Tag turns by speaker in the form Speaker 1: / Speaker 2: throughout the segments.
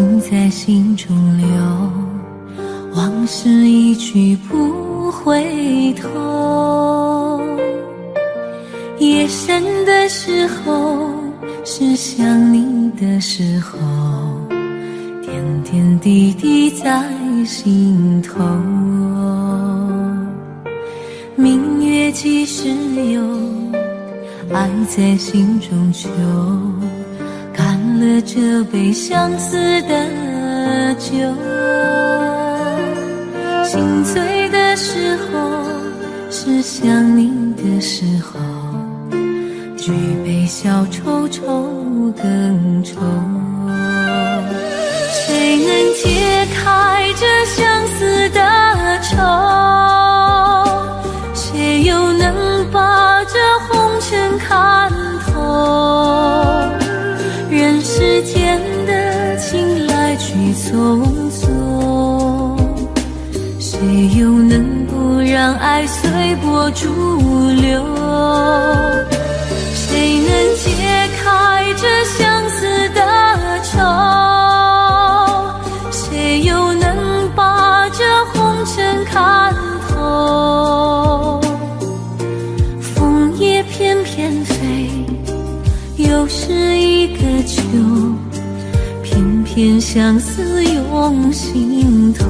Speaker 1: 情在心中流，往事一去不回头。夜深的时候，是想你的时候，点点滴滴在心头。明月几时有，爱在心中求，干了这杯相思的酒。心醉的时候，是想你的时候，举杯消愁愁更愁。谁能解开这相思的愁？谁又能把这红尘看透？人世间的情来去匆匆，谁又能不让爱随波逐流？谁能解开这相思的愁？谁又能把这红尘看透？枫叶翩翩飞，又是一个秋，偏偏相思涌心头。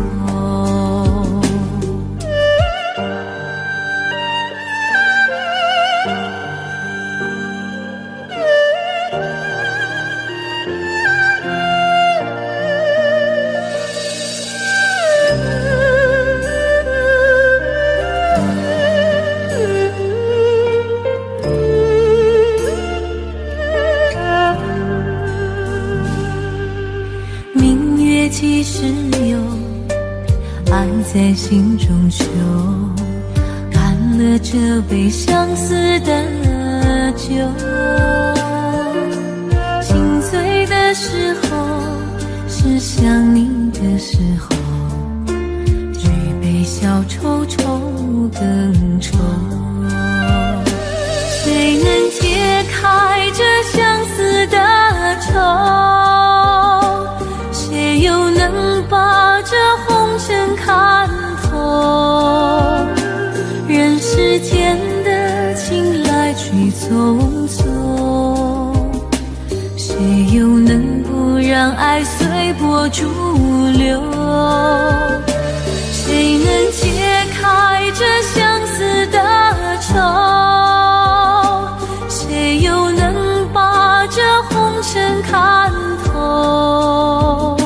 Speaker 1: 几时有，爱在心中求，干了这杯相思的酒。心醉的时候，是想你的时候，举杯消愁愁更愁。谁能解开这相思的愁？谁又能把这红尘看透？人世间的情来去匆匆，谁又能不让爱随波逐流？谁能解开这相思的愁？谁又能把这红尘看透？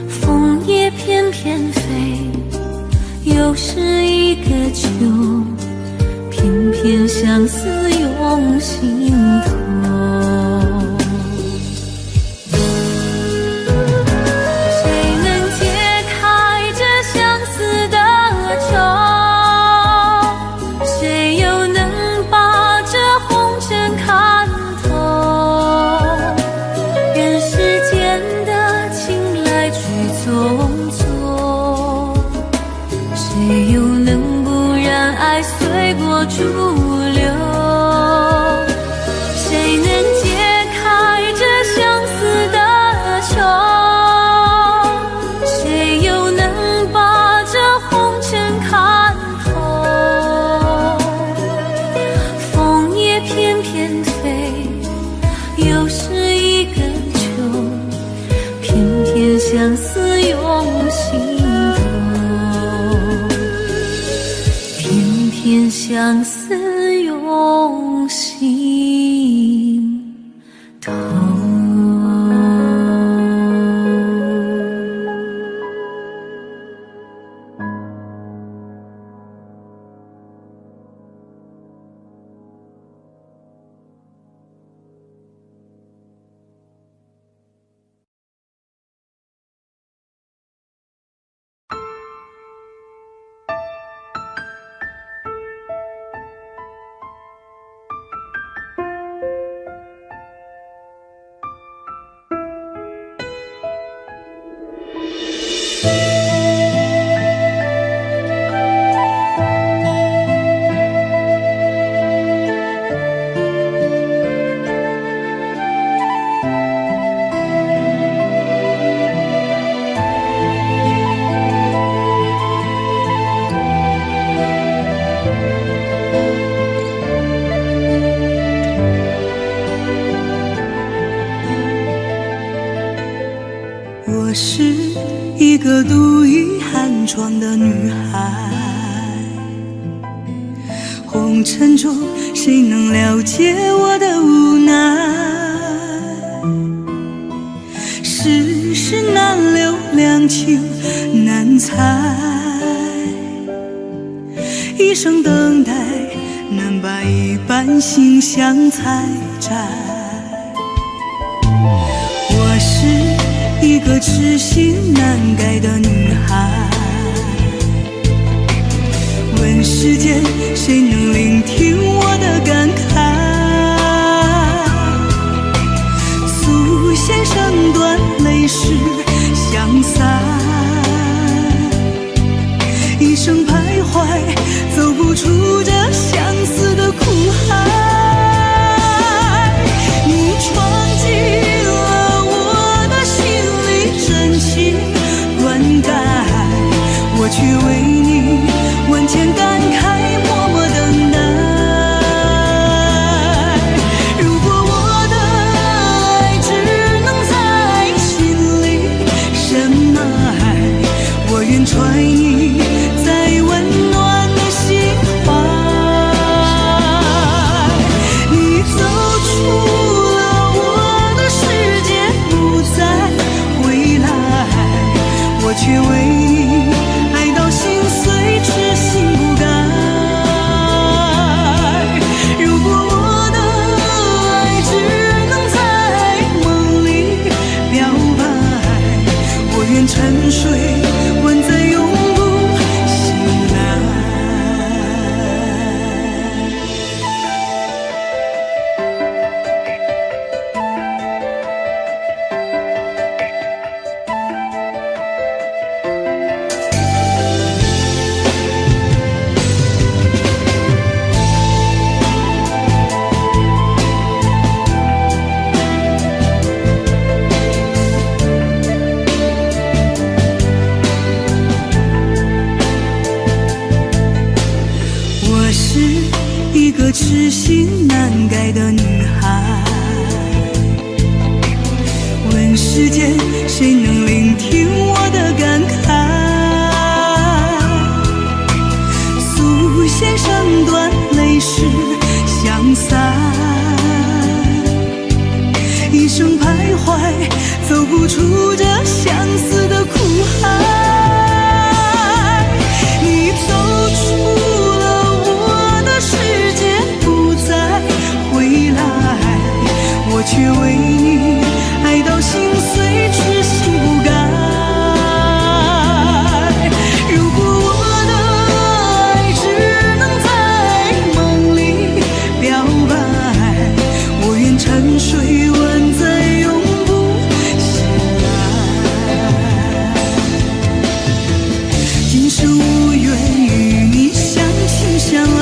Speaker 1: 枫叶翩翩飞，又是一个秋，偏偏相思涌心头。谁能解开这相思的愁？谁又能把这红尘看透？人世间的情来去匆匆，谁又能不让爱随波逐流？谁能解开这相思的愁？谁又能把这红尘看透？枫叶翩翩飞，又是一个秋，偏偏相思涌心头，偏偏相思涌心头。
Speaker 2: 我是一个独倚寒窗的女孩，红尘中谁能了解我的无奈？世事难留，两情难猜，一生等待，难把一半心相采摘。我是一个痴心难改的女孩，问世间谁能聆听我的感慨？素线声断，泪湿相散，一生徘徊，走不出这相思的苦海。你闯进了我的心里，真情灌溉，我却为你万千感慨，默默等待。如果我的爱只能在心里深埋，我愿揣你在温暖的心怀。你走出了我的世界，不再回来，我却为你爱到心碎，痴心不改。如果我的爱只能在梦里表白，我愿沉睡，万载永不醒来。我是一个痴心难改的女孩，问世间谁能聆听我的感慨？素线声断，泪湿相散，一生徘徊，走不出这相思的苦海。你走出了我的世界，不再回来，我却为你爱到心碎，痴心不改。如果我的爱只能在梦里表白，我愿沉睡，万载永不醒来。今生无缘与你相亲相爱，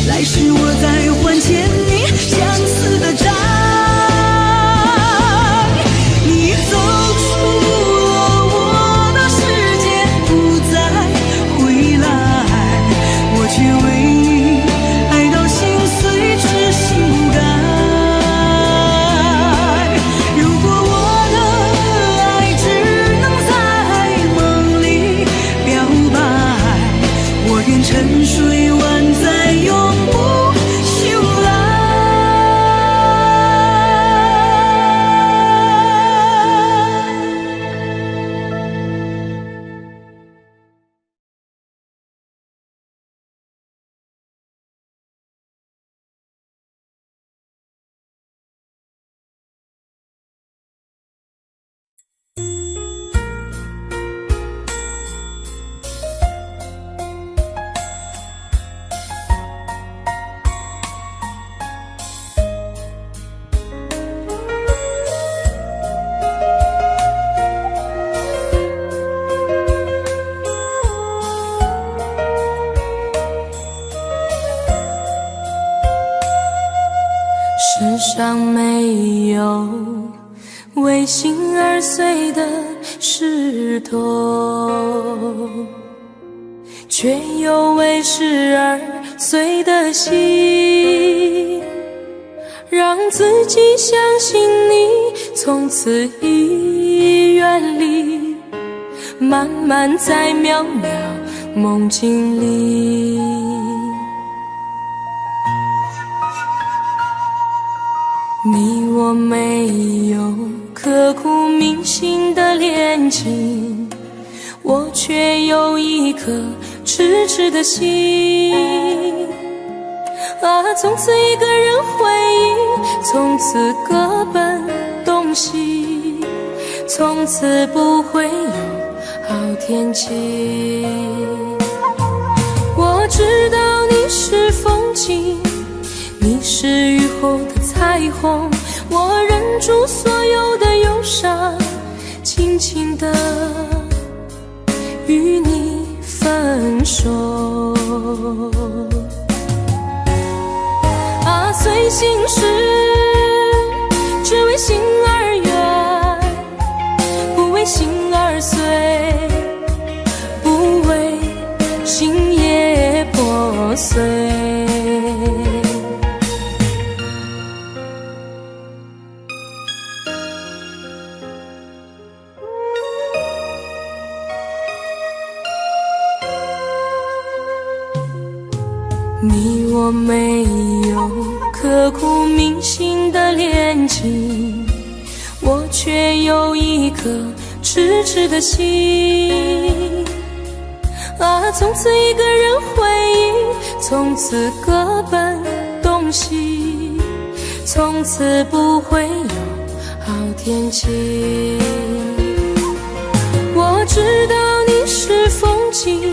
Speaker 2: 来世我再还欠你相思的债。你走出了我的世界，不再回来，我却为你爱到心碎，痴心不改。如果我的爱只能在梦里表白，我愿沉睡，万载永不醒来。
Speaker 1: 世上没有为心而碎的石头，却有为事而碎的心，让自己相信你从此已远离，慢慢在渺渺梦境里。你我没有刻骨铭心的恋情，我却有一颗痴痴的心。啊，从此一个人回忆，从此各奔东西，从此不会有好天气。我知道你是风景，你是雨后的彩虹，我忍住所有的忧伤，轻轻地与你分手。啊，随心事，只为心而远，不为心而碎，不为心也破碎。你我没有刻骨铭心的恋情，我却有一颗痴痴的心。啊，从此一个人回忆，从此各奔东西，从此不会有好天气。我知道你是风景，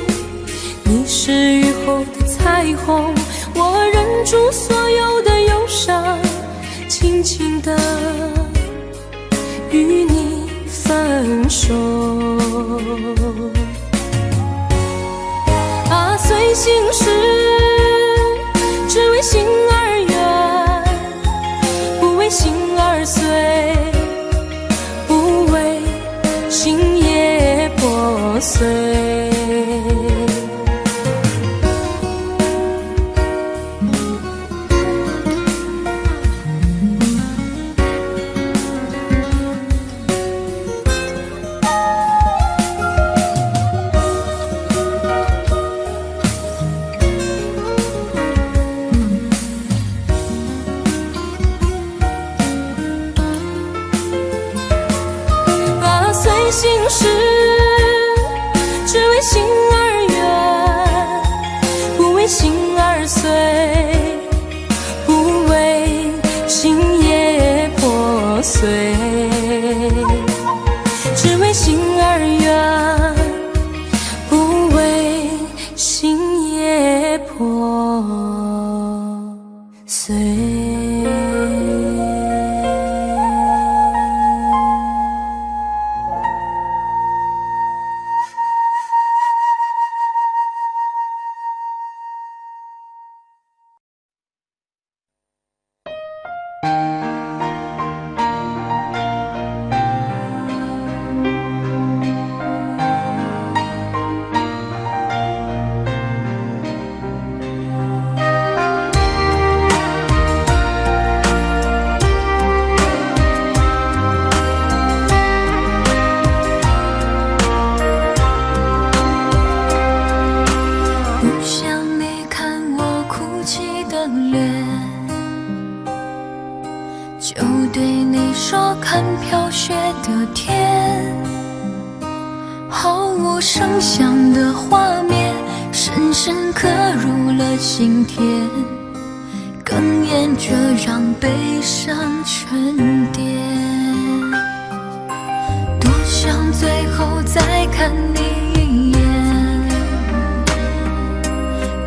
Speaker 1: 你是雨后的彩虹，我忍住所有的忧伤，轻轻地与你分手。啊，随心事，只为心而远，不为心而碎，不为心也破碎。随心事，只为心而远，不为心而碎，不为心也破碎。只为心而远，不为心也破碎。
Speaker 3: 就对你说看飘雪的天，毫无声响的画面深深刻入了心田，哽咽着让悲伤沉淀。多想最后再看你一眼，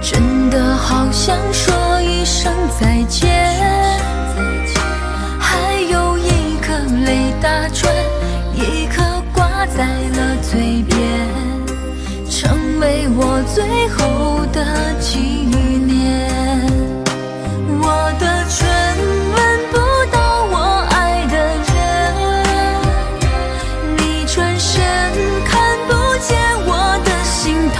Speaker 3: 真的好想说一声再见，还有一颗泪打转，一颗挂在了嘴边，成为我最后的纪念。我的唇吻不到我爱的人，你转身看不见我的心疼，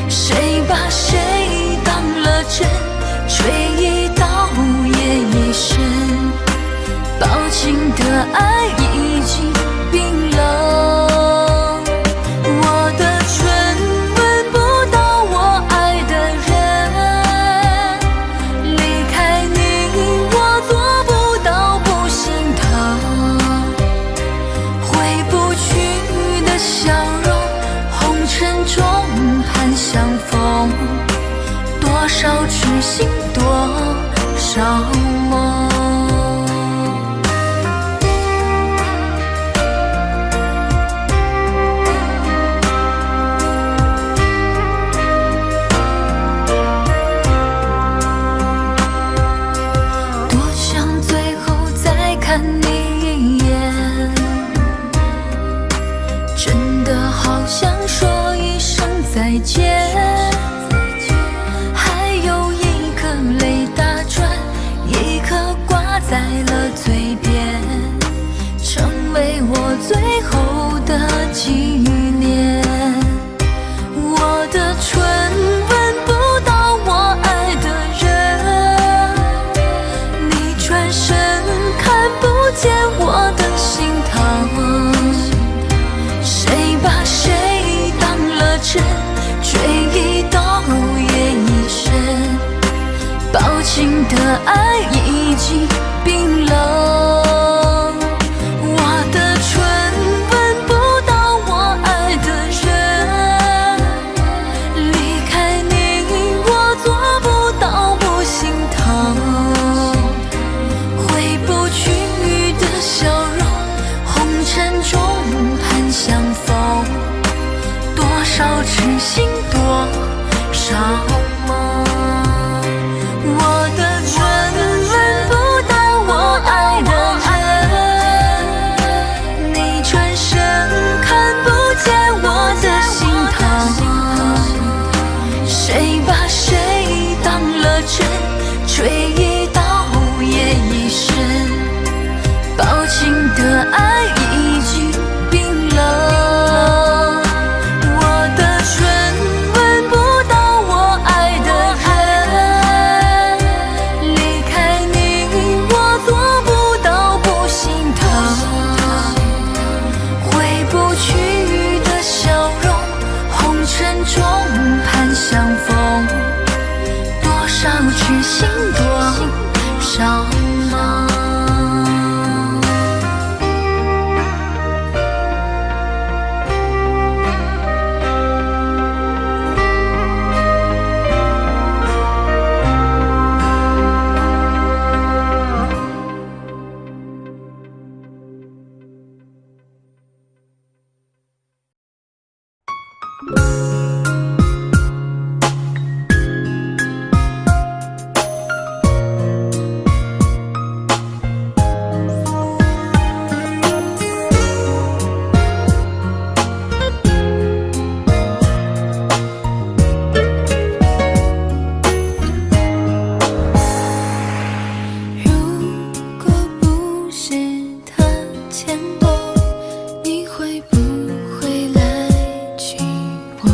Speaker 3: 谁把谁当了真，吹一刀也一身，抱少梦。多想最后再看你一眼，真的好想说一声再见。还有一颗泪打转，一颗挂在了嘴边，成为我最后的纪念。我的唇吻不到我爱的人，你转身看不见我的心疼。谁把谁当了真，追忆到夜已深，抱紧的爱已经冰冷。我的唇吻不到我爱的人，离开你我做不到不心疼。回不去的笑容，红尘中盼相逢，多少痴心多少梦。我的唇吻不到我爱的人，你转身看不见我的心疼。谁把谁当了真，追忆到夜已深，抱紧的爱已经冰冷。我的唇吻不到我爱的人，离开你我做不到不心疼。回不去的笑容，红尘中盼相逢，多少痴心多少梦。
Speaker 1: 你会不会来娶我？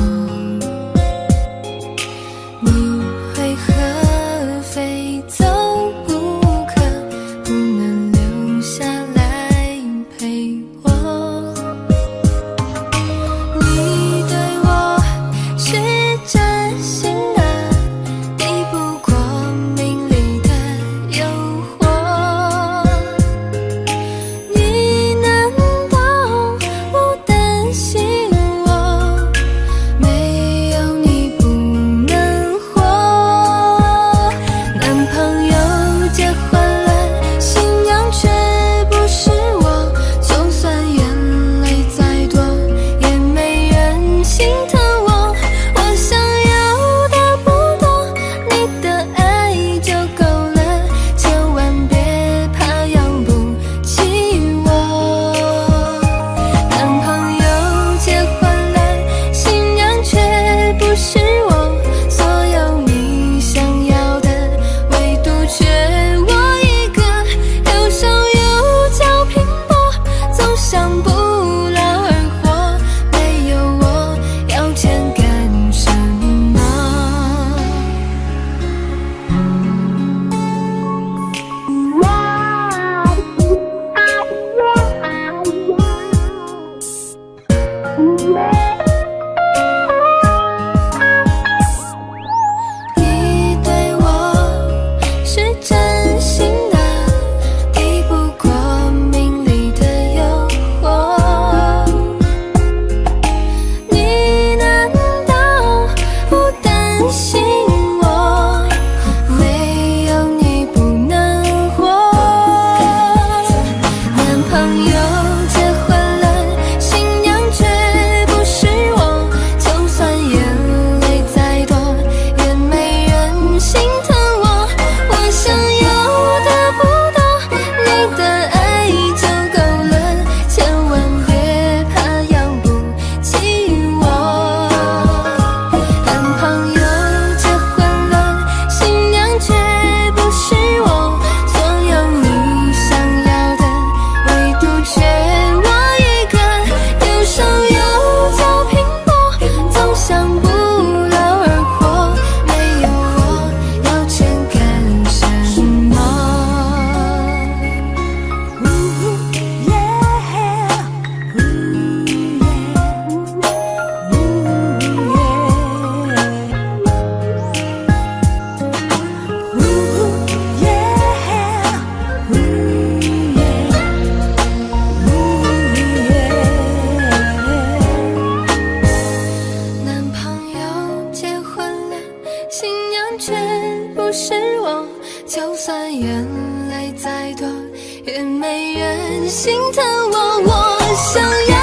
Speaker 3: 也没人心疼我。我想要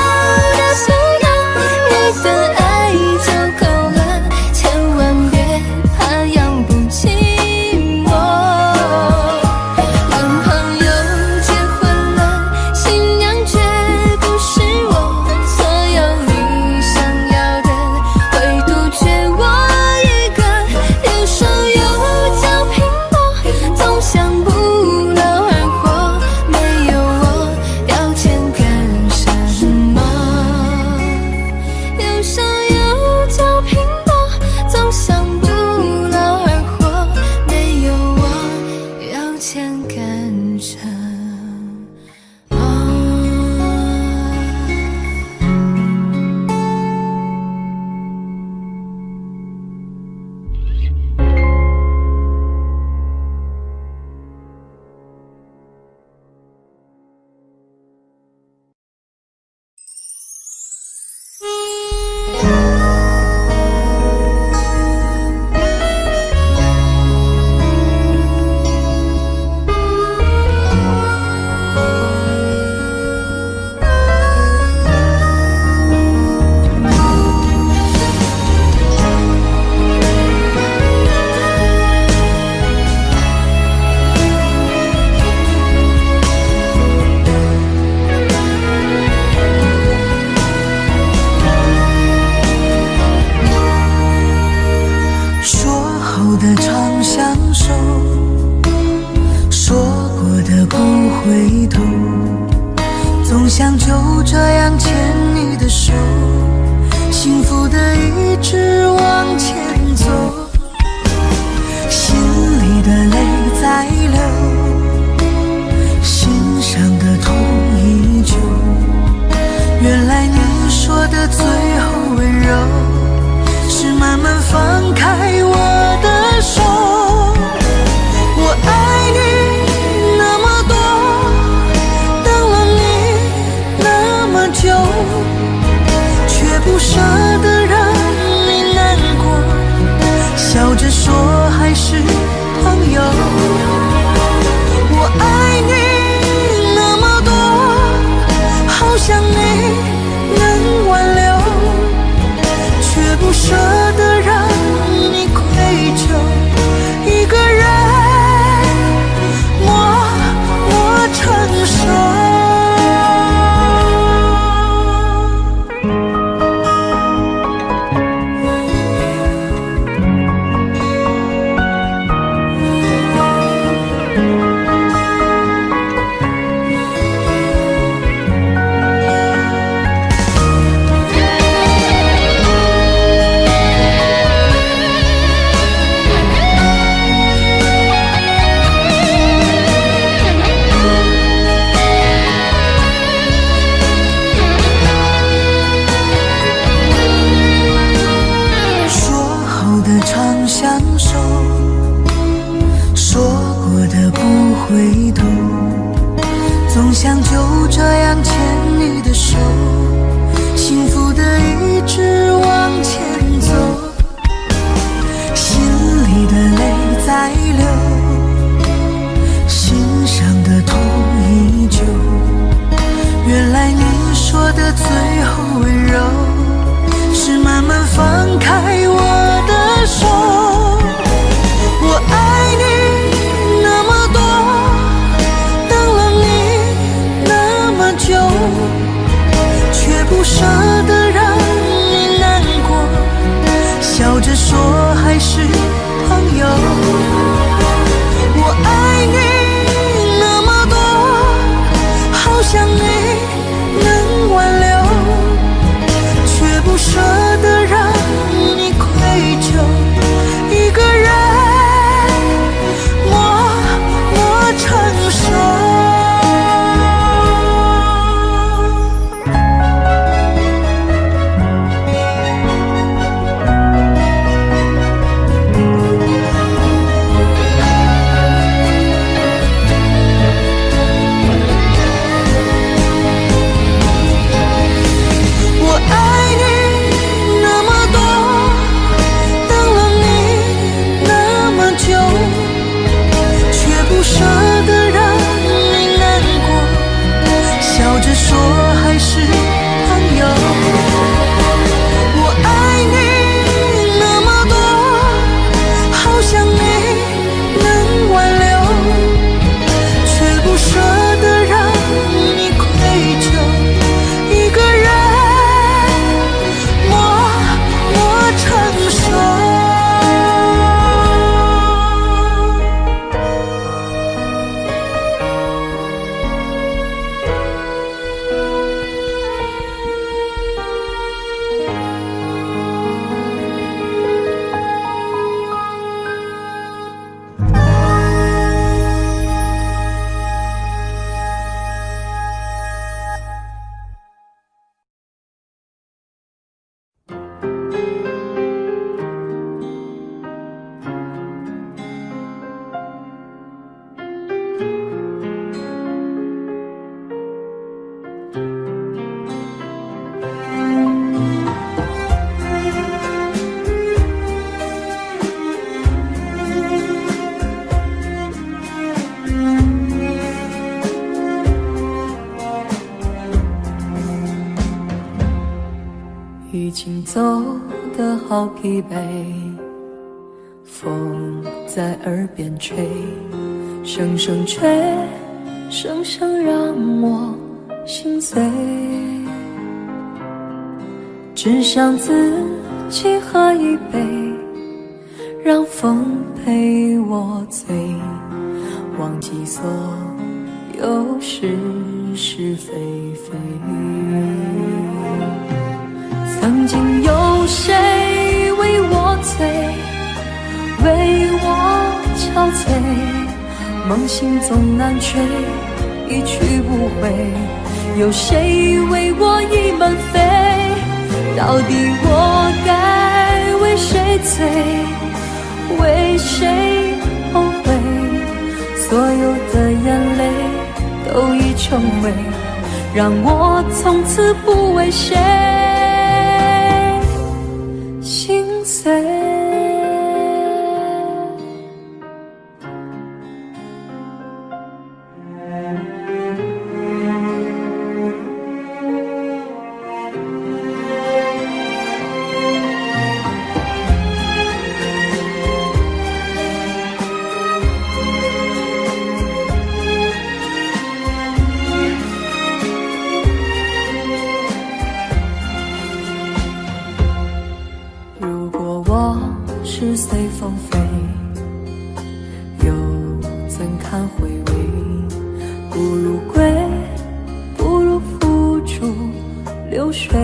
Speaker 3: 的想要你的爱就够了，千万别怕养不起我。男朋友结婚了，新娘却不是我，所有你想要的唯独缺我一个。有手有脚拼搏，总想不劳而获，没有我要钱干什么？有手有脚拼搏，总想不劳而获，没有我要钱干什么？
Speaker 2: 说好的常相守，说过的不回头，总想就这样牵你的手，幸福的一直往前走，心里的泪在流，心上的痛依旧。原来你说的最后温柔，是慢慢放开我的手。我爱你那么多，等了你那么久，却不舍得让你难过，笑着说还是朋友。我爱你那么多，好想你能挽留，却不舍得让你愧疚，一个人默默承受。常相守，说过的不回头，总想就这样牵你的手，幸福的一直往前走，心里的泪在流，心上的痛依旧。原来你说的最后温柔，是慢慢放开我的手。我爱你那么多，等了你那么久，却不舍得让你难过，笑着说还是朋友。我爱你那么多，好想你能挽留，却不舍得让你愧疚，一个人默默承受。
Speaker 3: 经走得好疲惫，风在耳边吹，声声吹，声声让我心碎。只想自己喝一杯，让风陪我醉，忘记所有是是非非。曾经有谁为我醉，为我憔悴，梦醒总难睡，一去不回。有谁为我倚门飞？到底我该为谁醉，为谁后悔？所有的眼泪都已成灰，让我从此不为谁心碎。是随风飞，又怎堪回味？不如归，不如付诸流水。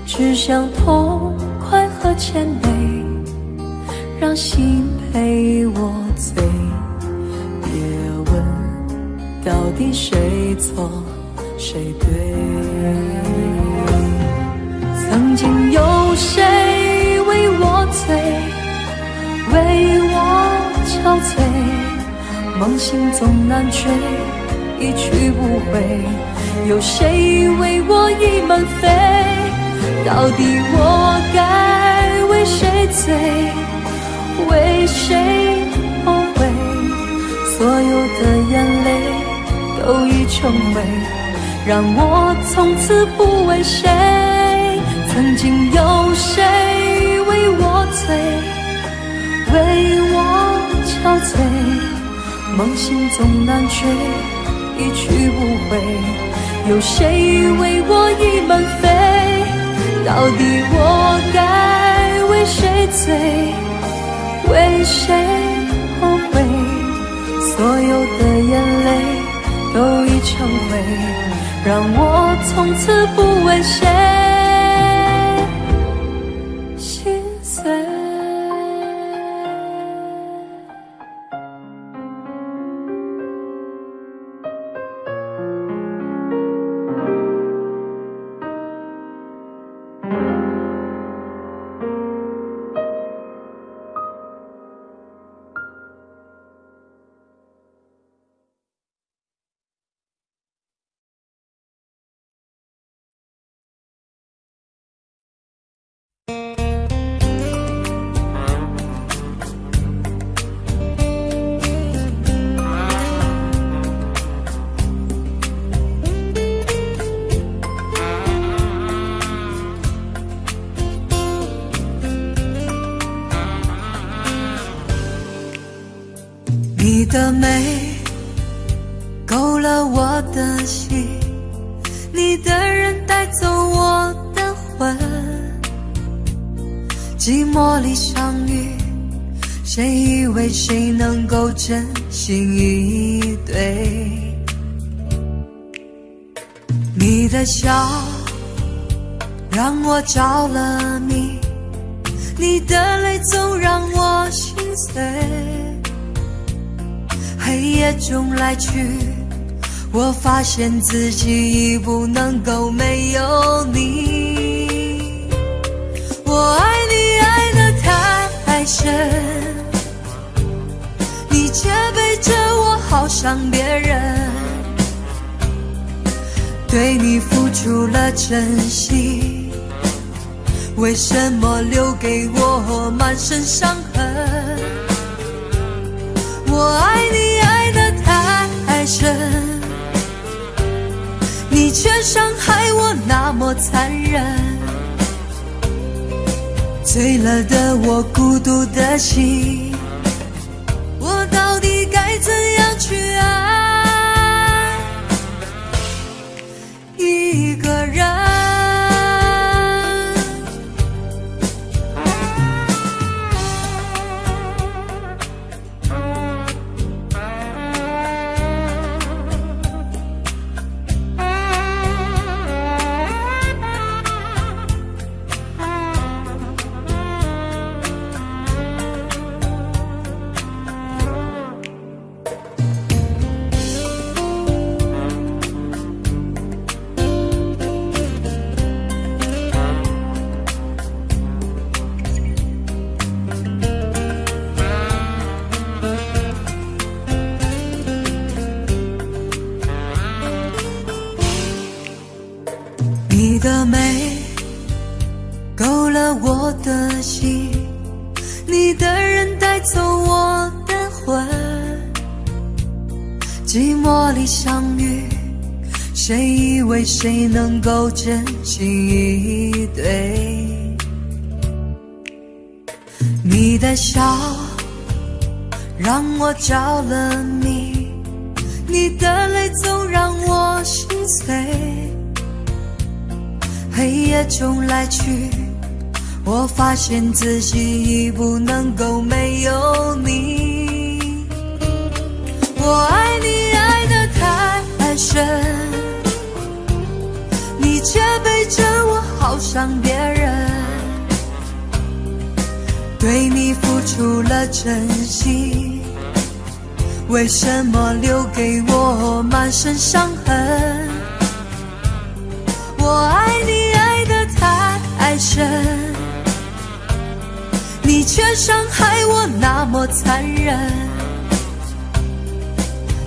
Speaker 3: 只想痛快和谦卑，让心陪我醉。别问到底谁错谁对。曾经有谁为我醉，为我憔悴，梦醒总难睡，一去不回。有谁为我倚门飞？到底我该为谁醉，为谁后悔？所有的眼泪都已成灰，让我从此不为谁。曾经有谁为我醉，为我憔悴，梦醒总难睡，一去不回。有谁为我倚门飞？到底我该为谁醉，为谁后悔？所有的眼泪都已成灰，让我从此不为谁心碎。
Speaker 2: 你的美勾了我的心，你的人带走我的魂。寂寞里相遇，谁以为谁能够真心以对？你的笑让我着了迷，你的泪总让我心碎。黑夜中来去，我发现自己已不能够没有你。我爱你爱得太深，你却背着我好像别人，对你付出了真心，为什么留给我满身伤痕？我爱你爱得太深，你却伤害我那么残忍。醉了的我，孤独的心，我到底该怎样去爱一个人？你的美勾了我的心，你的人带走我的魂。寂寞里相遇，谁以为谁能够真心以对？你的笑让我着了迷，你的泪总让我心碎。黑夜中来去，我发现自己已不能够没有你。我爱你爱得太深，你却背着我好像别人，对你付出了真心，为什么留给我满身伤痕？我爱你爱得太深，你却伤害我那么残忍。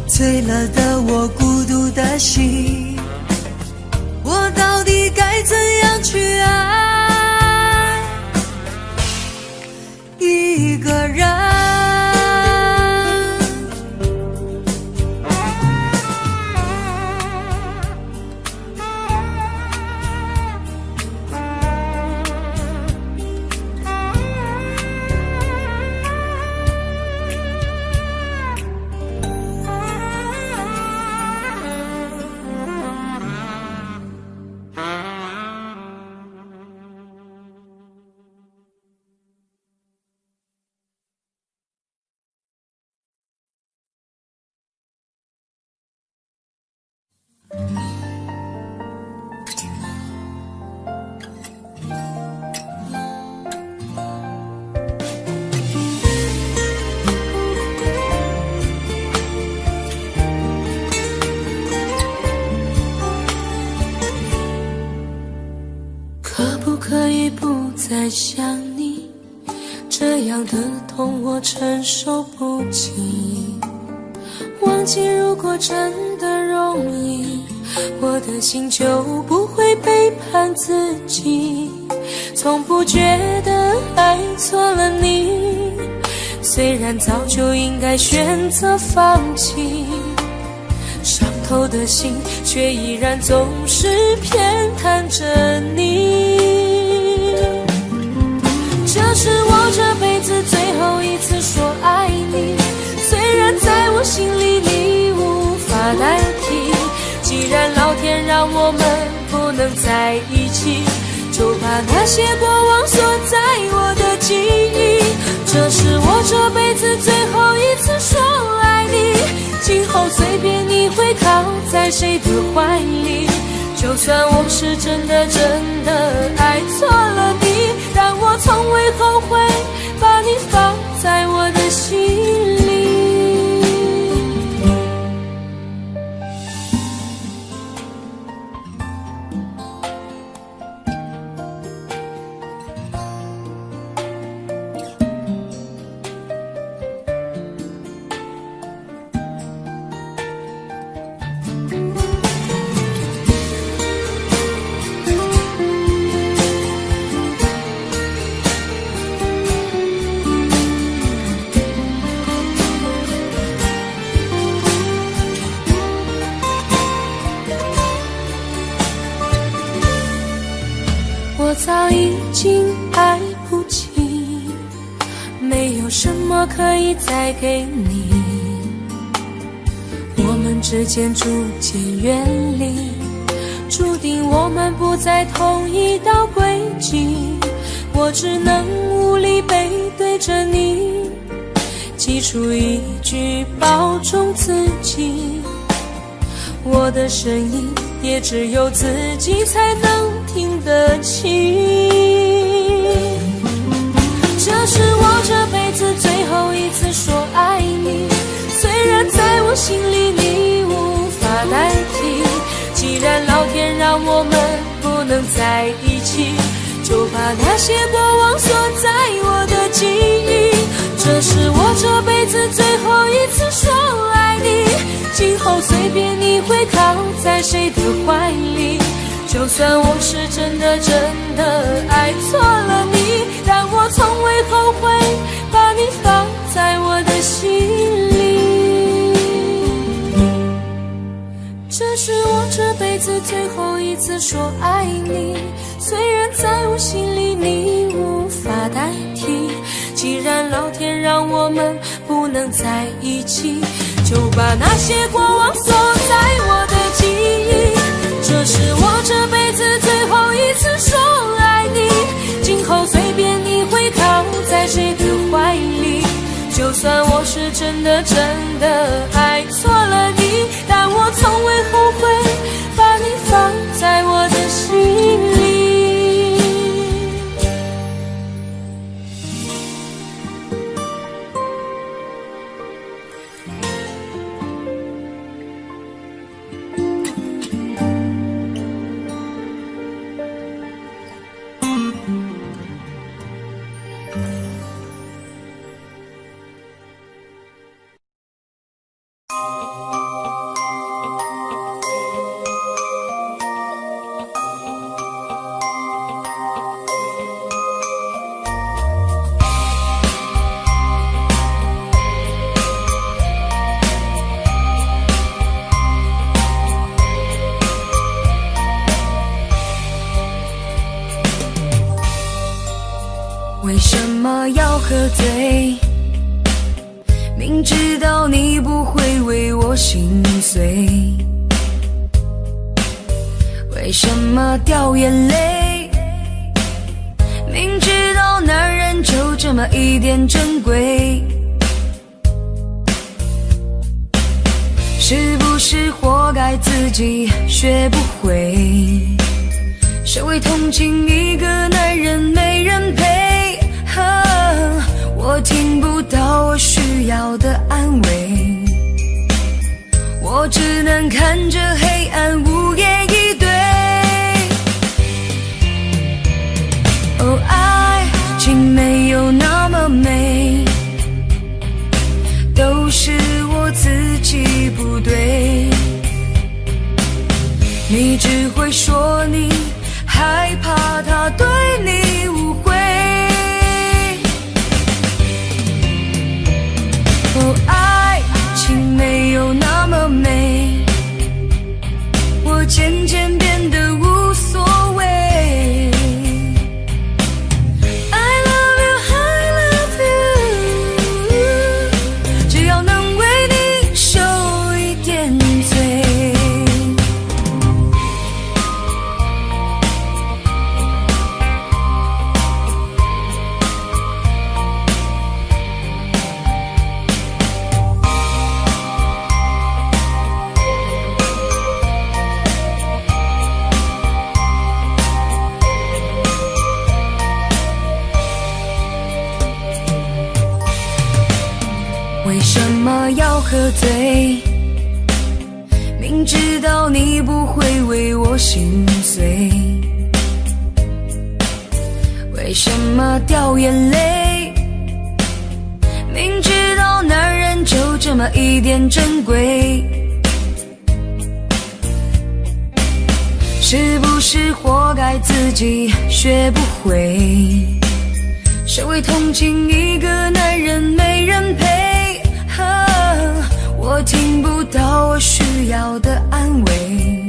Speaker 2: 醉了的我，孤独的心，我到底该怎样去爱一个人？
Speaker 1: 可不可以不再想你？这样的痛我承受不起。忘记如果真的容易，我的心就不会背叛自己。从不觉得爱错了你，虽然早就应该选择放弃，伤透的心却依然总是偏袒着你。这是我这辈子最后一次说爱你，虽然在我心里你无法代替。既然老天让我们不能在一起，就把那些过往锁在我的记忆。这是我这辈子最后一次说爱你，今后随便你会靠在谁的怀里。就算我是真的爱错了你，但我从未后悔把你放在我的心里。经爱不起，没有什么可以再给你。我们之间逐渐远离，注定我们不在同一道轨迹。我只能无力背对着你，挤出一句保重自己。我的声音也只有自己才能听得清。这是我这辈子最后一次说爱你，虽然在我心里你无法代替。既然老天让我们不能在一起，就把那些过往锁在我的记忆。这是我这辈子最后一次说爱你，今后随便你会靠在谁的怀里。就算我是真的爱错了你，但我从未后悔把你放在我的心里。这是我这辈子最后一次说爱你，虽然在我心里你无法代替。既然老天让我们不能在一起，就把那些过往锁在我的记忆。这是我这辈子最后一次说爱你，今后随便你会靠在谁的怀里。就算我是真的爱错了你，但我从未后悔把你放在我的心里。
Speaker 3: 为什么要喝醉？明知道你不会为我心碎，为什么掉眼泪？明知道男人就这么一点珍贵，是不是活该自己学不会？谁会同情一个男人没人陪？我听不到我需要的安慰，我只能看着黑暗无言以对。哦，爱情没有那么美，都是我自己不对。你只会说你害怕他对你误会。哦，爱情没有那么美，我渐渐变得无所谓。I love you, I love you， 只要能为你受一点罪。为什么要喝醉？明知道你不会为我心碎，为什么掉眼泪？明知道男人就这么一点珍贵，是不是活该自己学不会？谁会同情一个男人没人陪？我听不到我需要的安慰，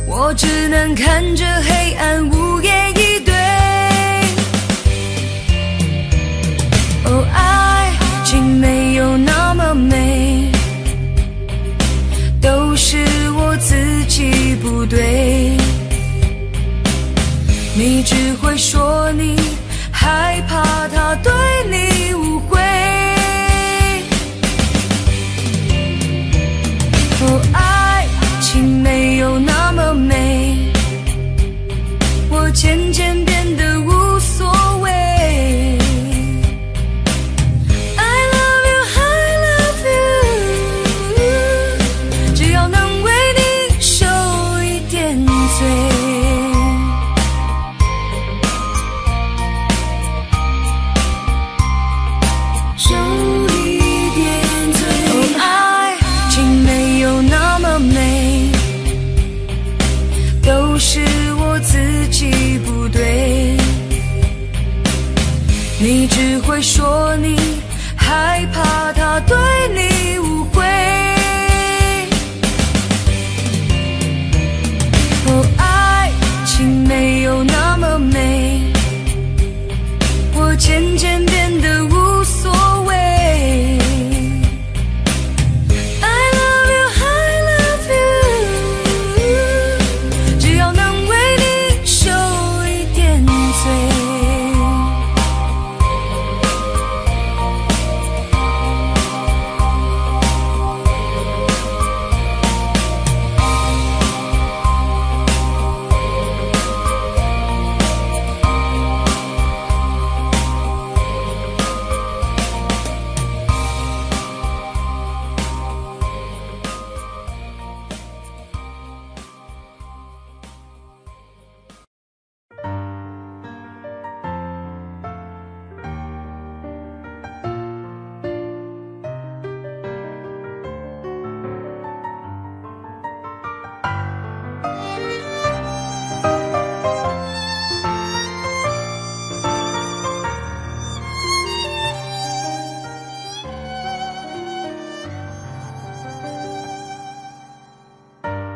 Speaker 3: 我只能看着黑暗无言以对。你只会说你害怕他对你误会。哦，爱情没有那么美，我渐渐变得无所谓。I love you, I love you， 只要能为你受一点罪。受一点罪。哦，爱情没有那么美，都是我自己不对。你只会说你害怕他对你误会。哦，爱情没有那么美，我渐渐变得无所谓。I love you, I love you， 只要能为你受一点罪。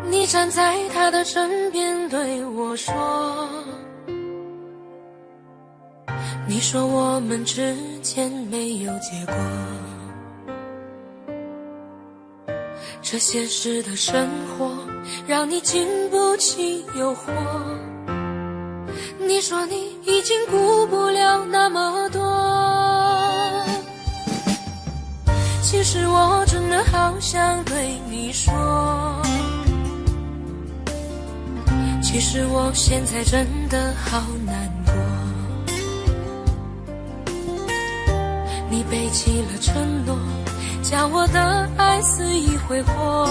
Speaker 3: 你站在他的身边对我说，你说我们之间没有结果，这现实的生活让你经不起诱惑。你说你已经顾不了那么多，其实我真的好想对你说，其实我现在真的好难过。你背弃了承诺，将我的爱肆意挥霍，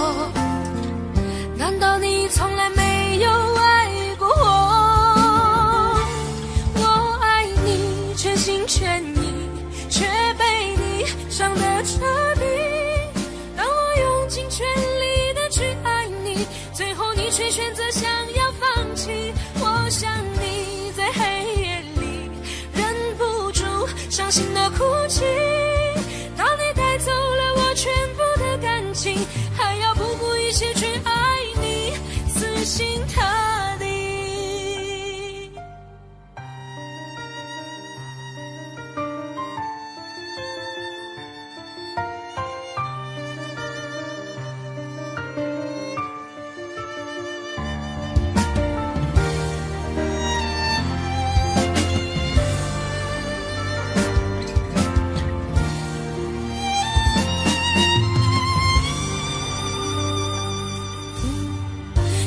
Speaker 3: 难道你从来没有爱过我？我爱你全心全意，却被你伤得彻底。当我用尽全力的去爱你，最后你却选择想要放弃。我想你在黑夜里忍不住伤心的哭泣，当你带走了我全部的感情，还要不顾一切去爱你，死心塌地。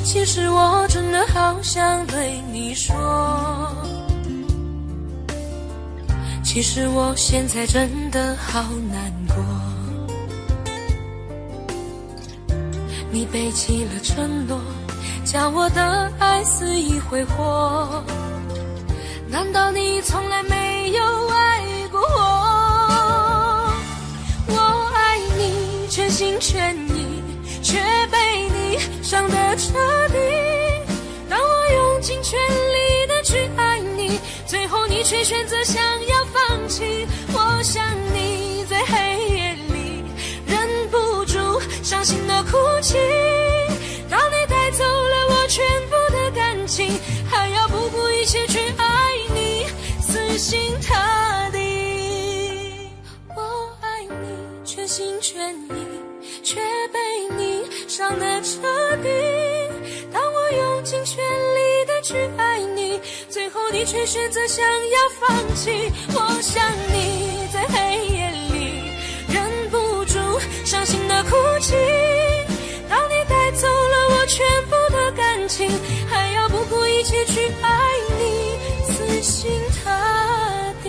Speaker 3: 其实我真的好想对你说，其实我现在真的好难过。你背弃了承诺，将我的爱肆意挥霍，难道你从来没有爱过我？我爱你全心全意，却被你伤得彻底。当我用尽全力的去爱你，最后你却选择想要放弃。我想你在黑夜里忍不住伤心的哭泣，当你带走了我全部的感情，还要不顾一切去爱你，死心塌地。我爱你全心全意，却被你伤得彻底。当我用尽全力的去爱你，最后
Speaker 1: 你却选择想要放弃。我想你在黑夜里忍不住伤心的哭泣，当你带走了我全部的感情，还要不顾一切去爱你，死心塌地。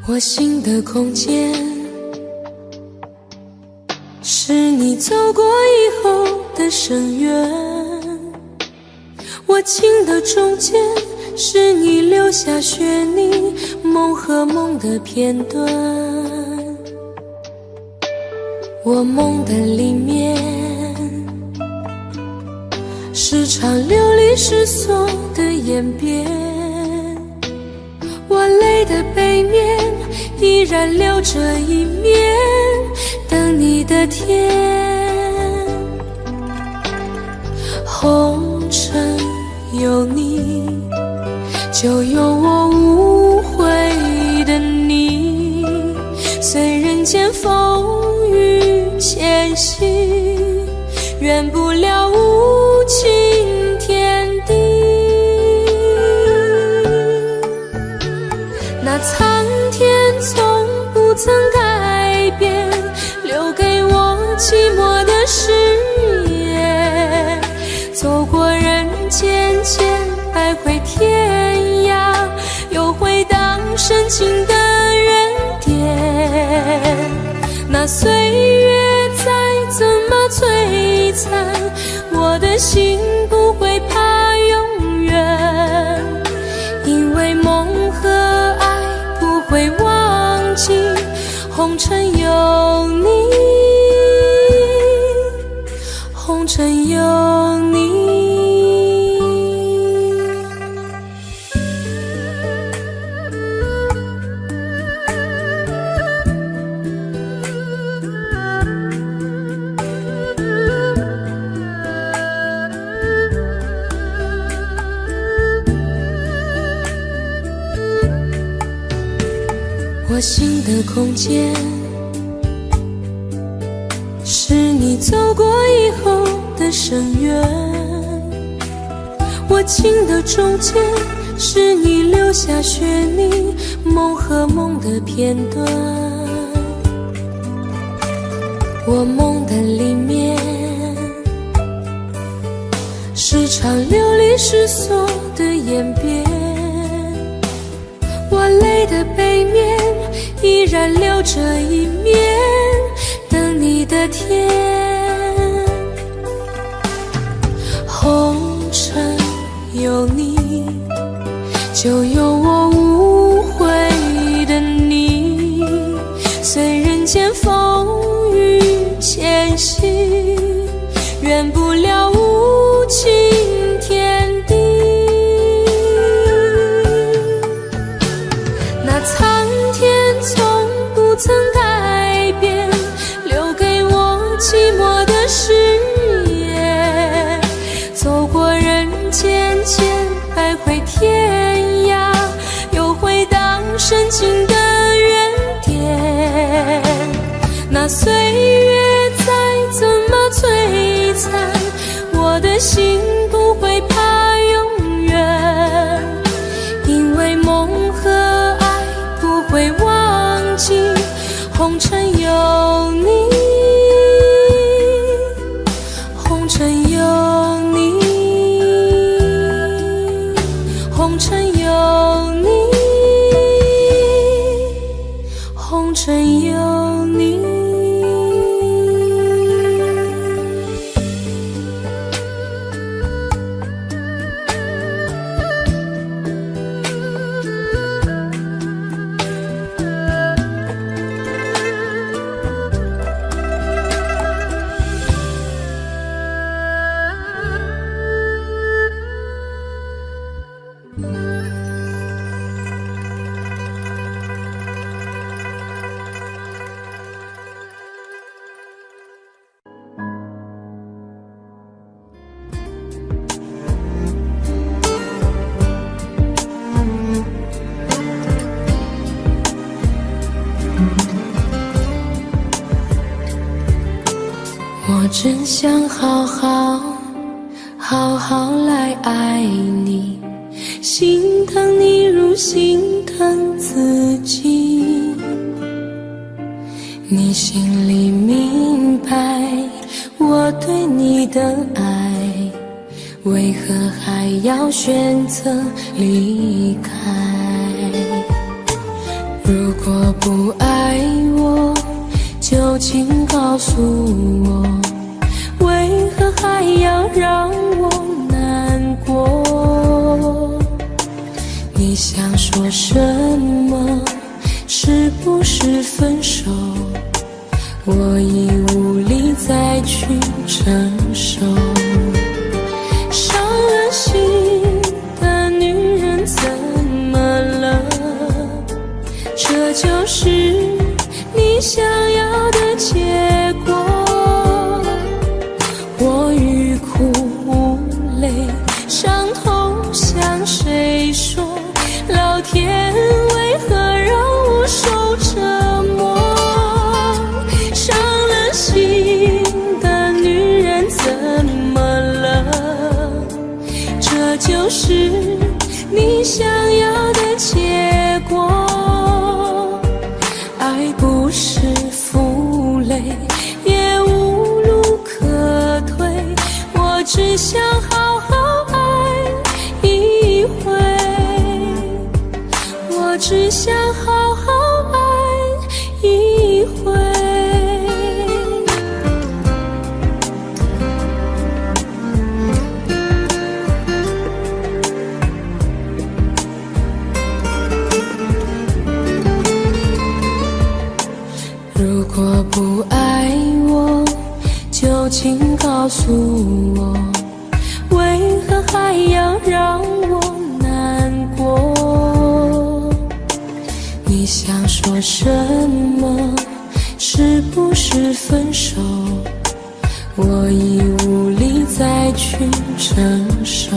Speaker 3: 我心的空间，是你走过以后的深渊；我情的中间，是你留下血泥，梦和梦的片段。我梦的里面，是场流离失所的演变。我泪的背面依然留着一面，等你的天。红尘有你，就有我无悔的你。虽人间风雨前行，圆不了无情天地。那苍天从不曾改变，留给我寂寞的誓言。走过人间间，徘徊天涯，又回荡深情的原点。那岁月再怎么摧残，我的心不会怕永远，因为梦和爱不会忘记，红尘有你，红尘有你。我心的空间，是你走过以后的深渊；我情的中间，是你留下血泥，梦和梦的片段。我梦的里面，是场流离失所的演变。我泪的背面依然留着一面，等你的天。红尘有你，就有我无悔的你。虽人间风雨前行，圆不了无情天地。那苍天从不曾改变，留给我寂寞的誓言。走过人间间，徘徊天涯，又回荡深情的原点。那岁月再怎么摧残，我的心不会怕永远，因为梦和爱不会忘记，红尘有你，红尘有你，红尘有你，红尘有你。我真想好好来爱你，心疼你如心疼自己。你心里明白我对你的爱，为何还要选择离开？如果不爱我，就请告诉我，为何还要让我难过？你想说什么？是不是分手？我已无力再去承受。伤了心的女人怎么了？这就是你想要的结果。我欲哭无泪，伤痛向谁说？老天为何让我受折磨？伤了心的女人怎么了？这就是你想要的结果。爱不是负累，也无路可退，我只想好好爱一回，我只想好好爱一回。如果不爱我，就请告诉我，为何还要让我难过？你想说什么？是不是分手？我已无力再去承受。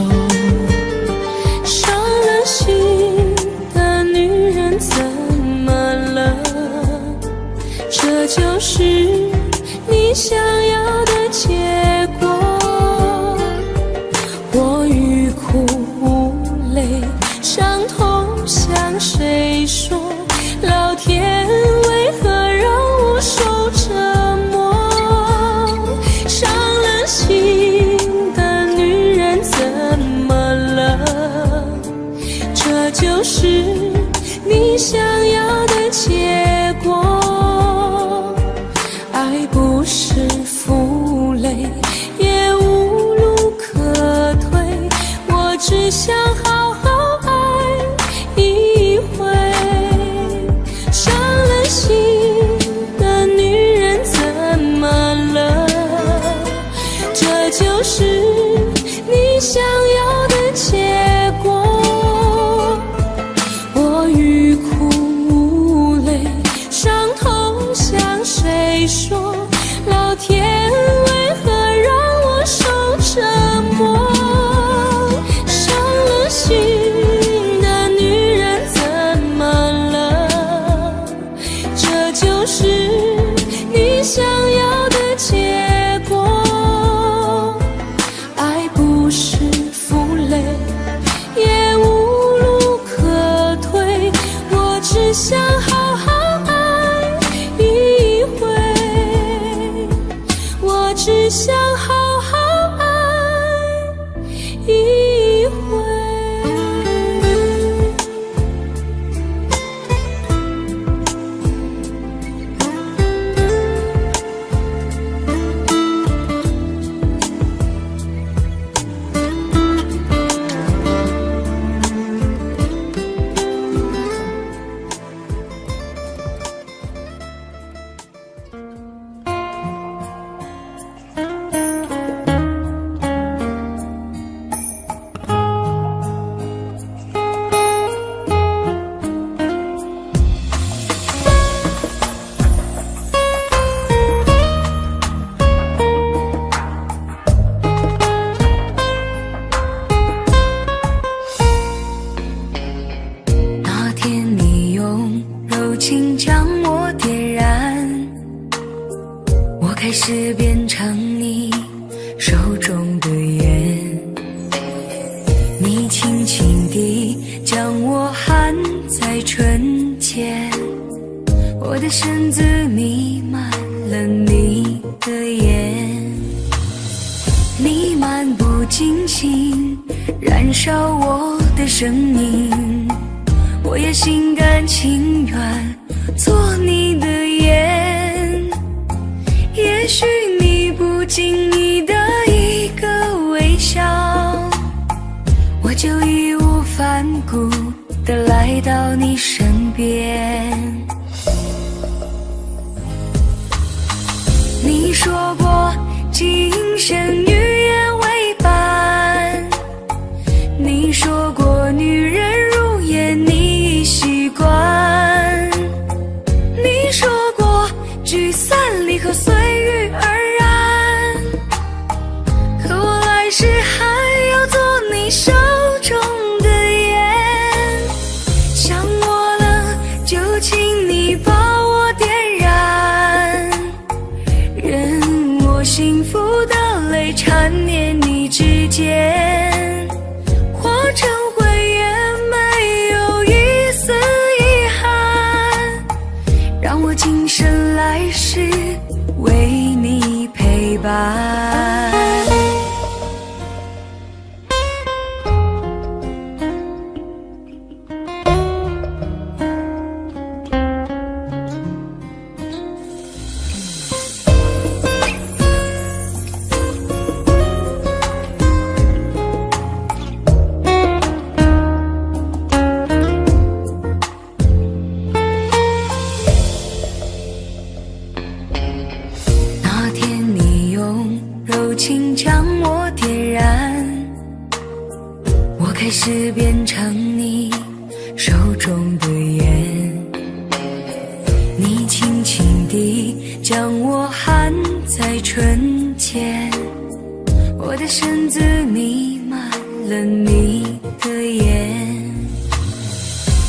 Speaker 3: 伤了心的女人怎么了？这就是你想要的结果。我欲哭无泪，伤痛向谁说？老天为何让我受折磨？伤了心的女人怎么了？这就是你想要的结果。爱不是负累，也无路可退，我只想好好爱一回。伤了心的女人怎么了？这就是你想要的结果。我欲哭无泪，伤痛向谁说？老天为何让我受折磨？伤了心的女人怎么了？这就是你想要的结果。爱不是负累，也无路可退，我只想好好爱一回，我只想好好爱一回。情将我点燃，我开始变成你手中的烟，你轻轻地将我含在唇间，我的身子弥漫了你的眼，你漫不经心燃烧我的生命，我也心甘情愿做你的烟。也许你不经意的一个微笑，我就义无反顾地来到你身边。你说过今生与愿为伴，你说过女人如烟你已习惯，你说过聚散离合随遇而安，可我来世还要做你手中的烟，想我了就请你把我点燃，任我幸福的泪缠绵你指尖，化成灰也没有一丝遗憾，让我今生来世为你陪伴。那天你用柔情将我点燃，我开始变成你手中的烟，你轻轻地将我含在唇间，我的身子弥漫了你的眼，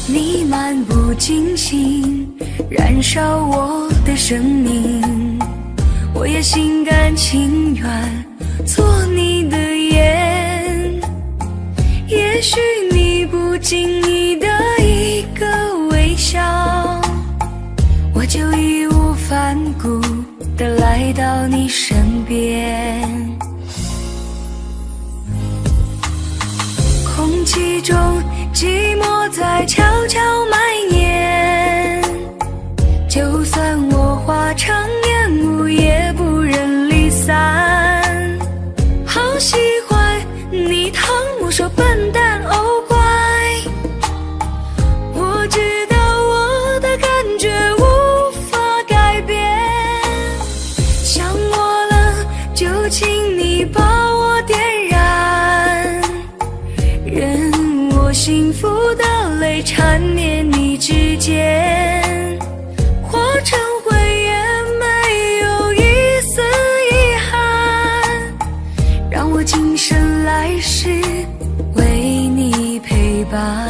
Speaker 3: 你漫不经心燃烧我的生命，我也心甘情愿做你的烟。也许你不经意的一个微笑，我就义无反顾地来到你身边。空气中寂寞在悄悄蔓延，就算我化成烟雾也不忍离散。好喜欢你汤姆说笨蛋哦乖，我知道我的感觉无法改变，想我了就请你把我点燃，任我幸福的泪缠绵你指尖，化成灰也没有一丝遗憾，让我今生来世为你陪伴。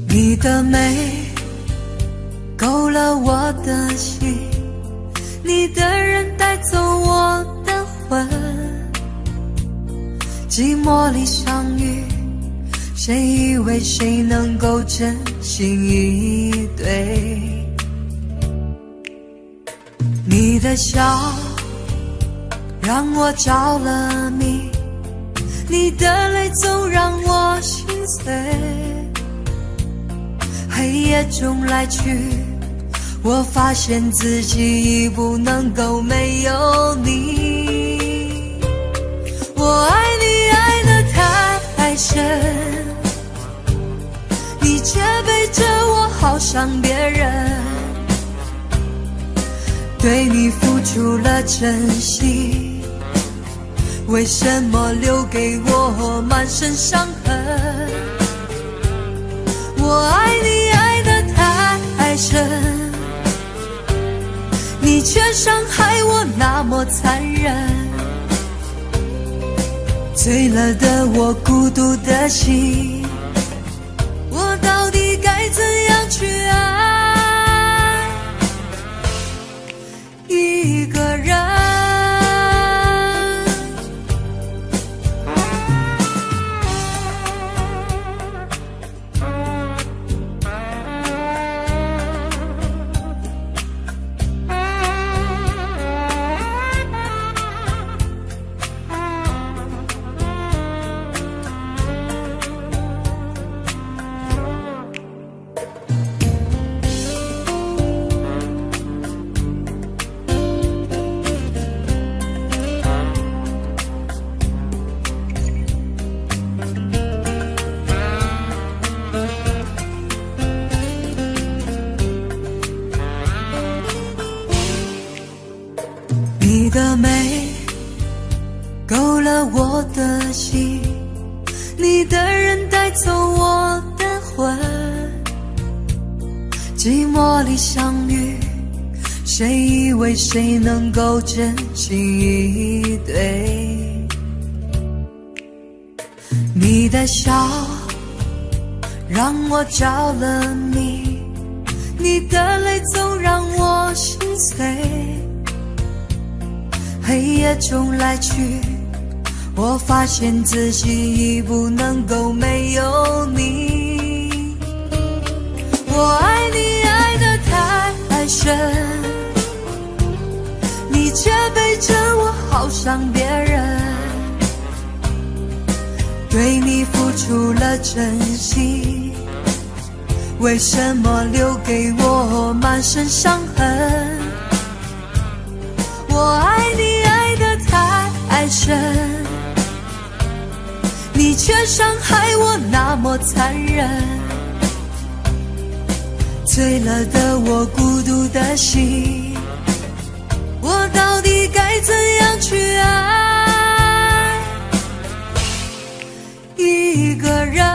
Speaker 2: 你的美勾了我的心，你的人带走我的魂，寂寞里相遇，谁以为谁能够真心以对？你的笑让我着了迷，你的泪总让我心碎，黑夜中来去，我发现自己已不能够没有你。我爱你爱得太深，你却被好像别人，对你付出了真心，为什么留给我满身伤痕？我爱你爱得太深，你却伤害我那么残忍。醉了的我，孤独的心，我到底该怎样去爱一个人？你的美勾了我的心，你的人带走我的魂。寂寞里相遇，谁以为谁能够真心以对？你的笑让我着了迷，你的泪总让我心碎。黑夜中来去，我发现自己已不能够没有你。我爱你爱得太深，你却背着我好像别人，对你付出了真心，为什么留给我满身伤痕？我爱你爱得太深，你却伤害我那么残忍。醉了的我，孤独的心，我到底该怎样去爱一个人？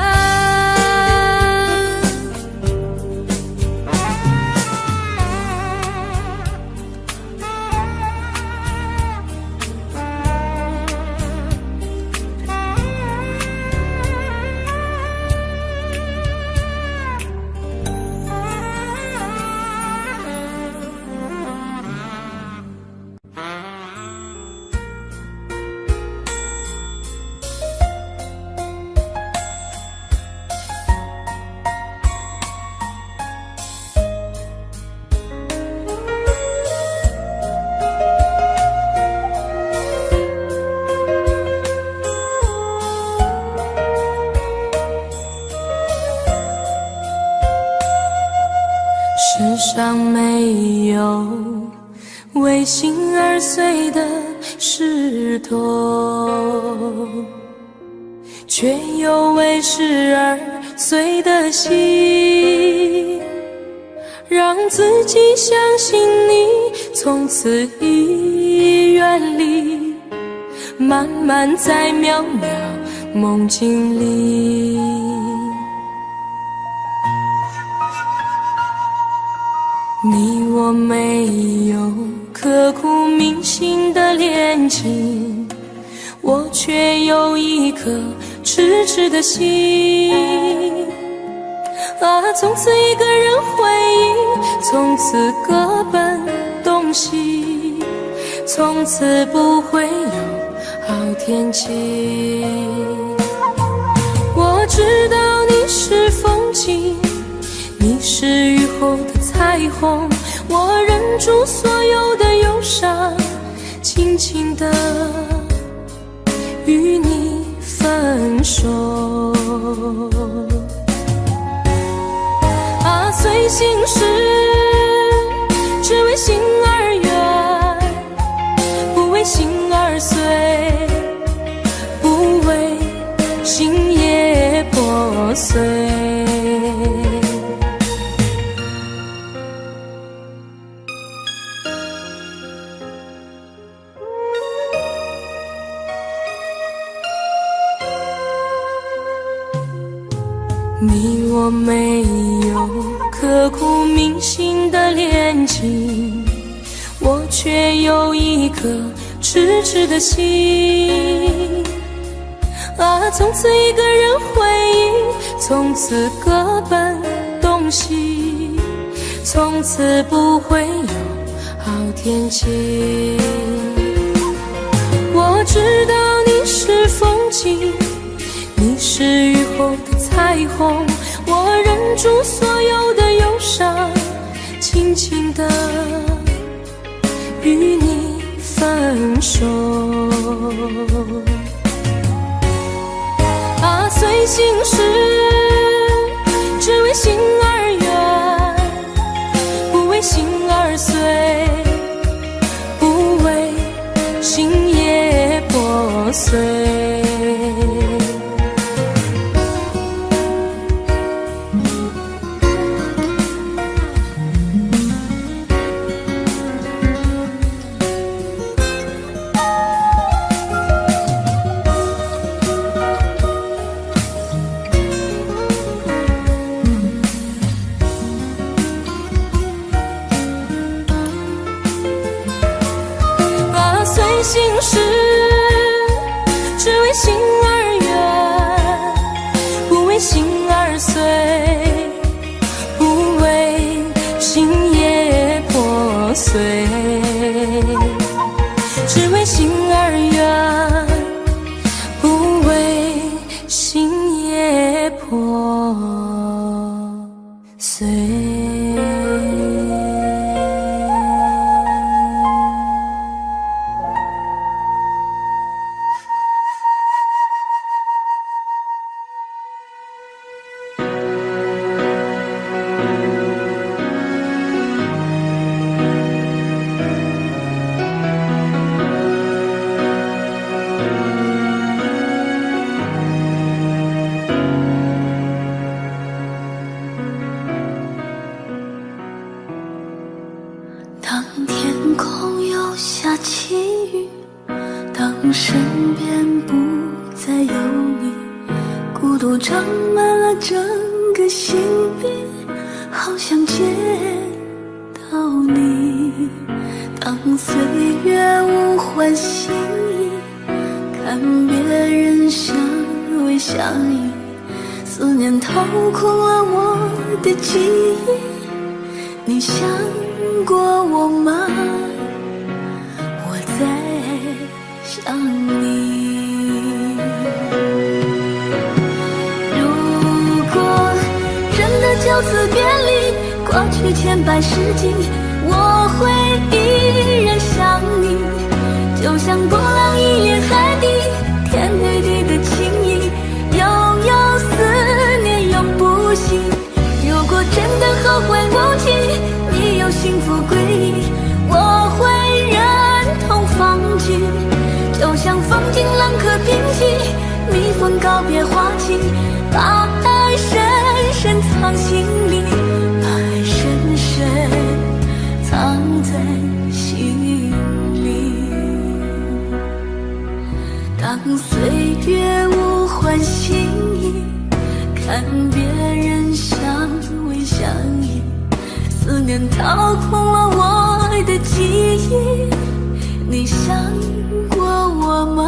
Speaker 1: 世上没有为心而碎的石头，却有为事而碎的心。让自己相信你，从此已远离，慢慢在渺渺梦境里。你我没有刻骨铭心的恋情，我却有一颗痴痴的心。从此一个人回忆，从此各奔东西，从此不会有好天气。我知道你是风景，你是雨后的彩虹，我忍住所有的忧伤，轻轻地与你分手。随心事，只为心而远，不为心而碎，不为心也破碎。你我没有刻骨铭心的恋情，我却有一颗痴痴的心。啊，从此一个人回忆，从此各奔东西，从此不会有好天气。我知道你是风景，你是雨后的彩虹，我忍住所有的忧伤，轻轻地与你分手。啊，随心事，只为心而远，不为心而碎，不为心也破碎。心事，只为心而远，不为心而碎，不为心也破碎。只为心而远，不为心也破碎。
Speaker 3: 当天空又下起雨，当身边不再有你，孤独长满了整个心里，好想见到你。当岁月无欢喜意，看别人相偎相依，思念掏空了我的记忆。你想过我吗？我在想你。如果真的就此别离，过去千百世纪，我会依然想你。就像波浪一连海底，天对地的情谊，悠悠思念永不息。如果真的后会无期，你有幸福归依，我会忍痛放弃。就像风景冷可平息，蜜蜂告别花期，把爱深深藏心里，把爱深深藏在心里。当岁月无欢喜意，看别人相偎相依，思念掏空了我的记忆。你想过我吗？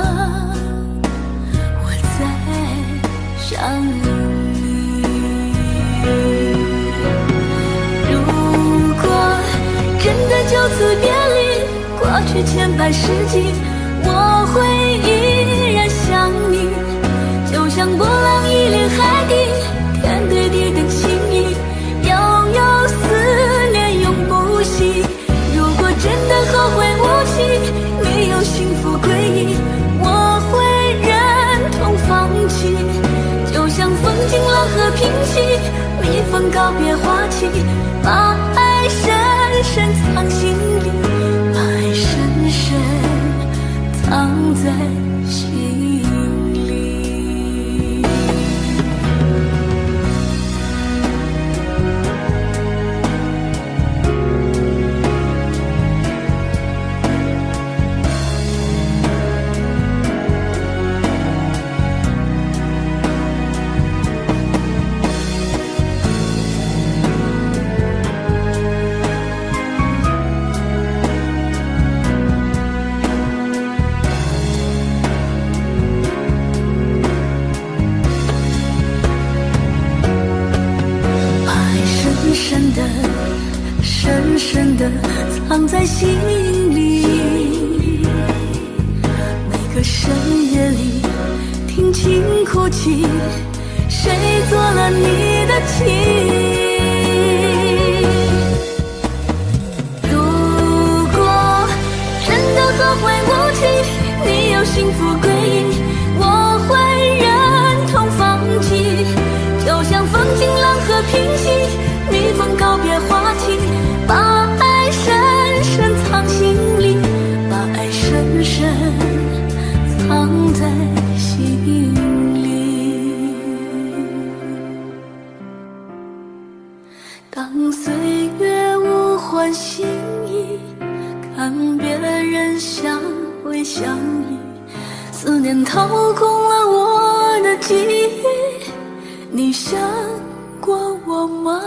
Speaker 3: 我在想你。如果真的就此别离，过去千百世纪，我会依然想你。就像波浪一连海底，天对地的情谊，悠悠思念永不息。如果真的后会无期，你有幸福归依，我会忍痛放弃。就像风景冷和平息，蜜蜂告别花期，把爱深深藏心里，把爱深深藏在心里。
Speaker 1: 深地藏在心里。每个深夜里听晴哭泣，谁做了你的情？如果真的后会无期，你有幸福归依，我会忍痛放弃。就像风景浪和平息，蜜蜂告别花期，把爱深深藏心里，把爱深深藏在心里。当岁月无欢心意，看别人相偎相依，思念掏空了我的记忆。你想过我吗？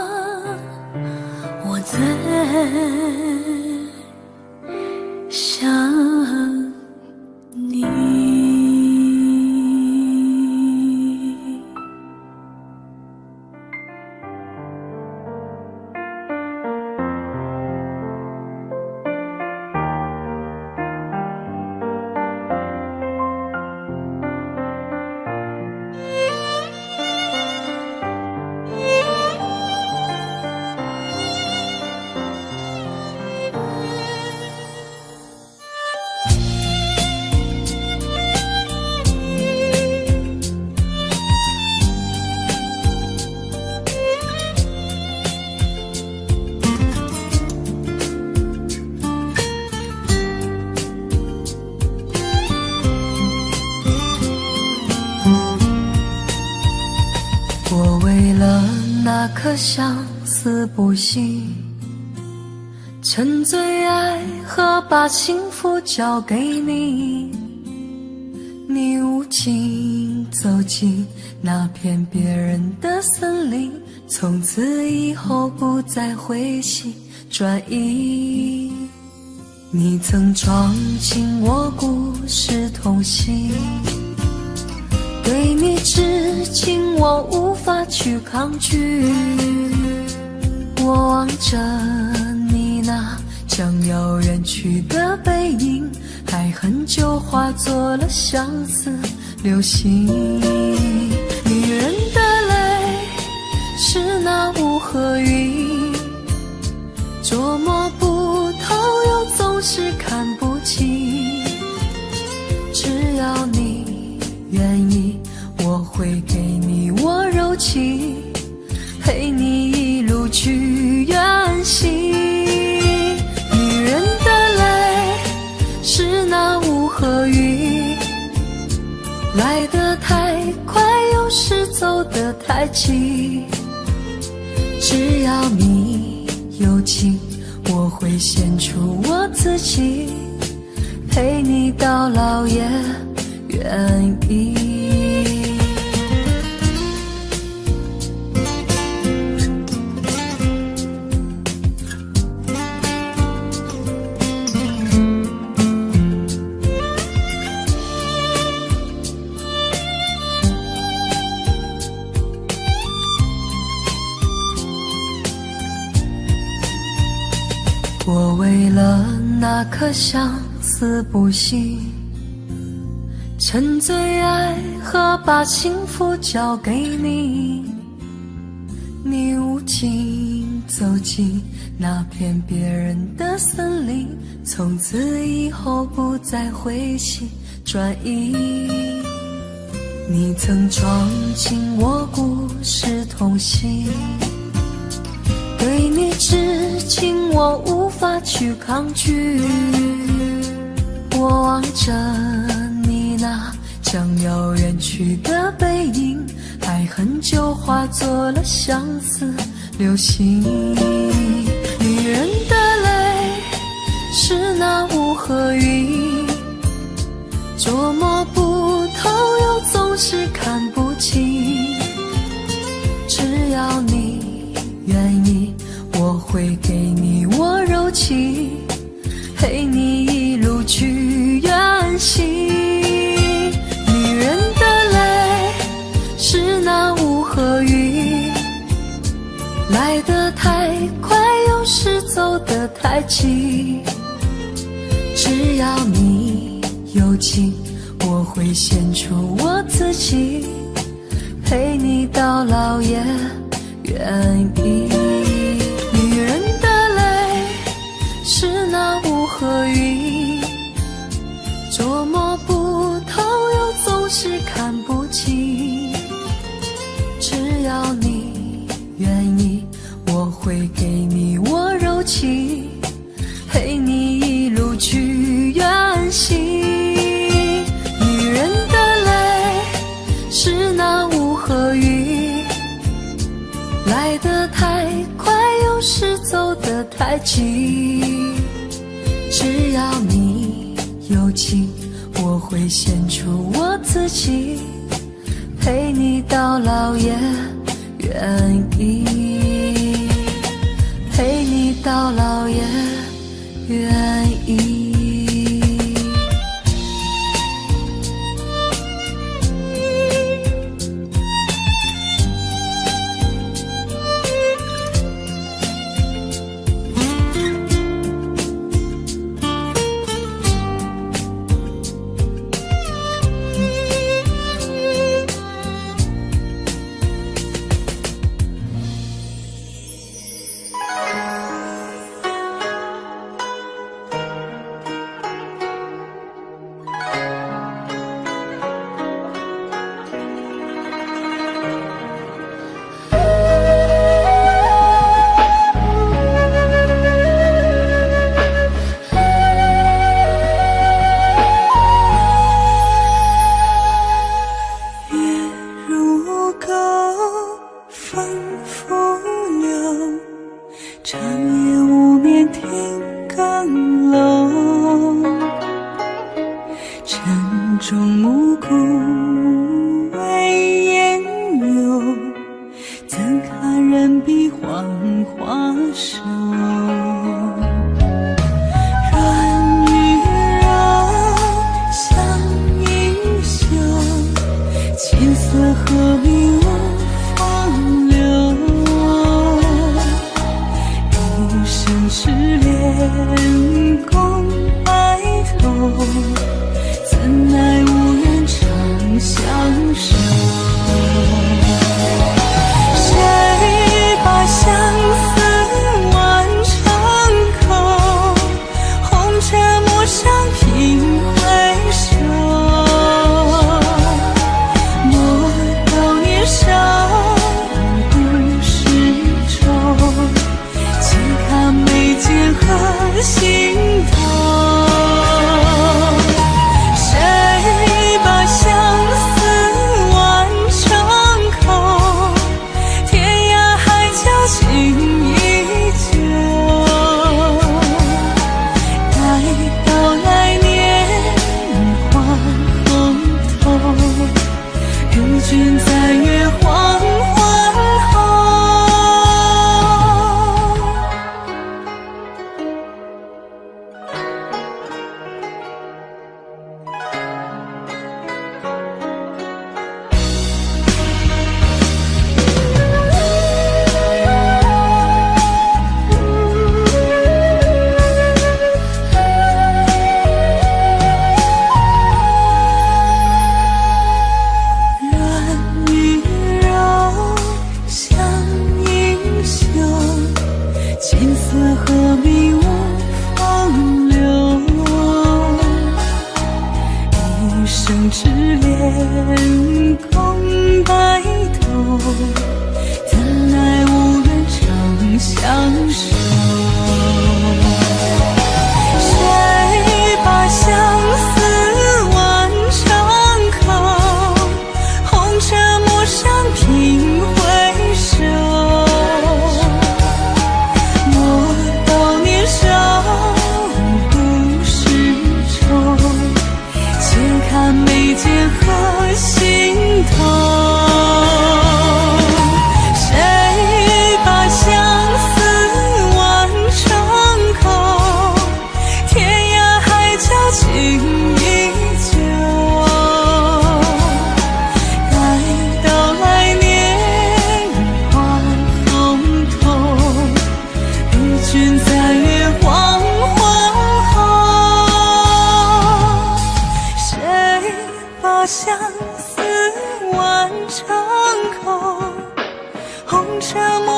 Speaker 1: 我在想你。
Speaker 3: 我为了那颗相思不息，沉醉爱和把幸福交给你。你无情走进那片别人的森林，从此以后不再回心转意。你曾闯进我故事痛心，对你痴情我无法去抗拒。我望着你那将要远去的背影，爱恨就化作了相思流星。女人的泪是那雾和云，捉摸不透又总是看不清。只要你愿意，我会给你我柔情，陪你一路去远行。女人的泪是那雾和雨，来得太快有时走得太急。只要你有情，我会献出我自己，陪你到老也愿意。我为了那颗相思不息，沉醉爱和把幸福交给你。你无情走进那片别人的森林，从此以后不再回心转意。你曾闯进我故事痛心，对你痴情我无法去抗拒。我望着你那将要远去的背影，爱恨就化作了相思流星。女人的泪是那雾和云，捉摸不透又总是看不清。只要你愿意，我会给你我柔情，陪你一路去远行。女人的泪是那雾和雨，来得太快有时走得的太急。只要你有情，我会献出我自己，陪你到老也愿意。女人的泪是那雾和云，捉摸不透又总是看不清。只要你愿意，我会给你我柔情，陪你一路去远行。女人的泪是那雾和云，来得太快又是走得太急。只要你有情，我会献出我自己，陪你到老也愿意，陪你到老也愿意。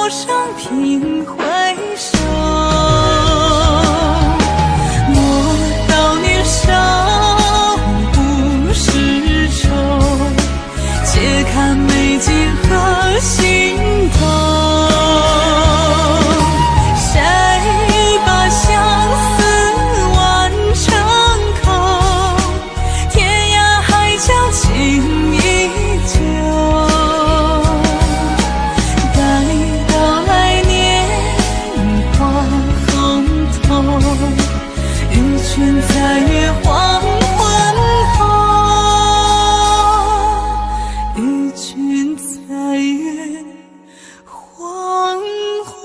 Speaker 2: 生平回首。莫道年少不识愁，且看美景和心头。谁把相思挽成口？天涯海角情依旧。待到来年花红透，玉泉在月黄昏后，玉泉在月黄昏后。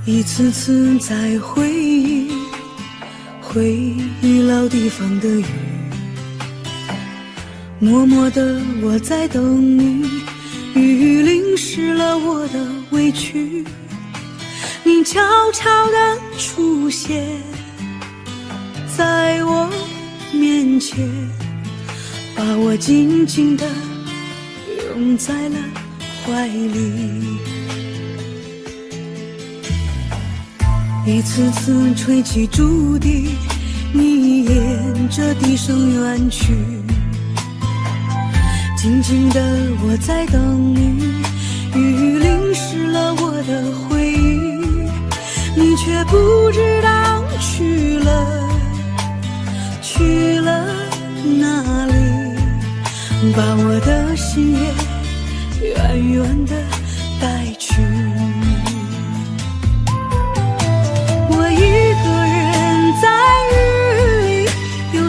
Speaker 2: 一次次在回忆老地方的雨，默默的我在等你，雨淋湿了我的委屈，你悄悄地出现在我面前，把我紧紧地拥在了怀里。一次次吹起竹笛，你沿着笛声远去，静静的我在等你，雨淋湿了我的回忆，你却不知道去了哪里，把我的心也远远的带去。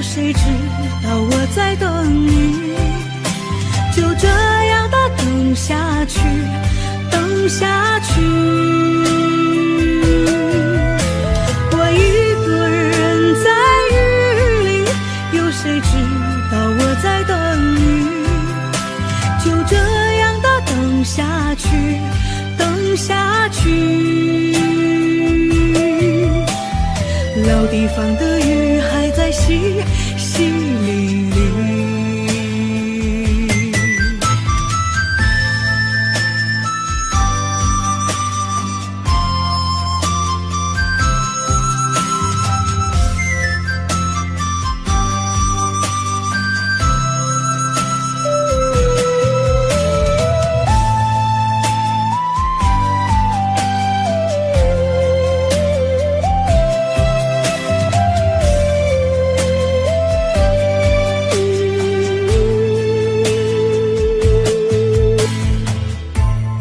Speaker 2: 谁知道我在等你，就这样的等下去，等下去。我一个人在雨里，有谁知道我在等你，就这样的等下去，等下去。老地方的雨还在淅淅沥沥。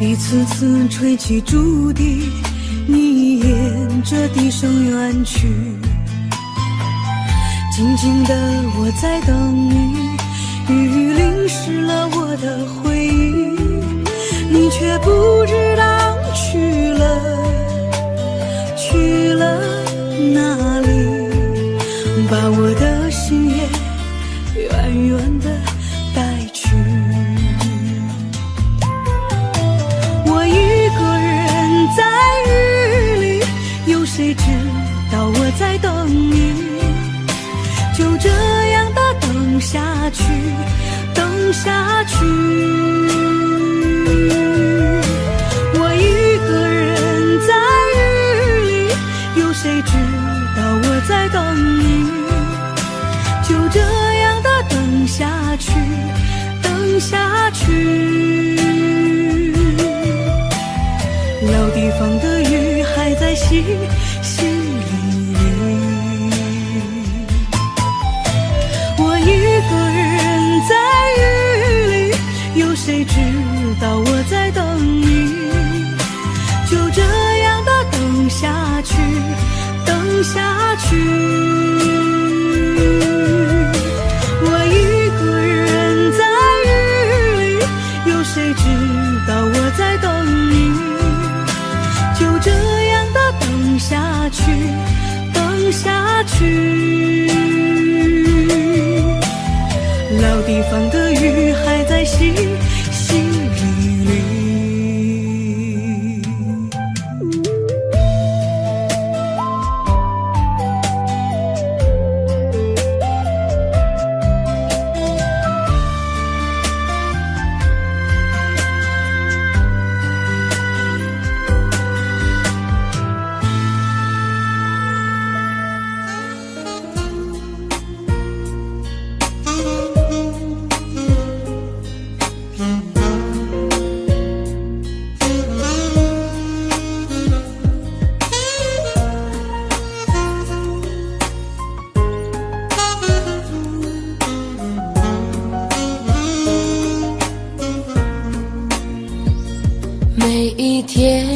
Speaker 2: 一次次吹起竹笛，你沿着笛声远去，静静的我在等你，雨淋湿了我的回忆，你却不知道去了哪里，把我的心也远远的带去。谁知道我在等你，就这样的等下去，等下去。我一个人在雨里，有谁知道我在等你，就这样的等下去，等下去。老地方的雨还在淅淅沥沥，我一个人在雨里，有谁知道我在等你，就这样的等下去，去。我一个人在雨里，有谁知道我在等你？就这样的等下去，等下去。老地方的雨还在淅淅沥沥。
Speaker 3: 每一天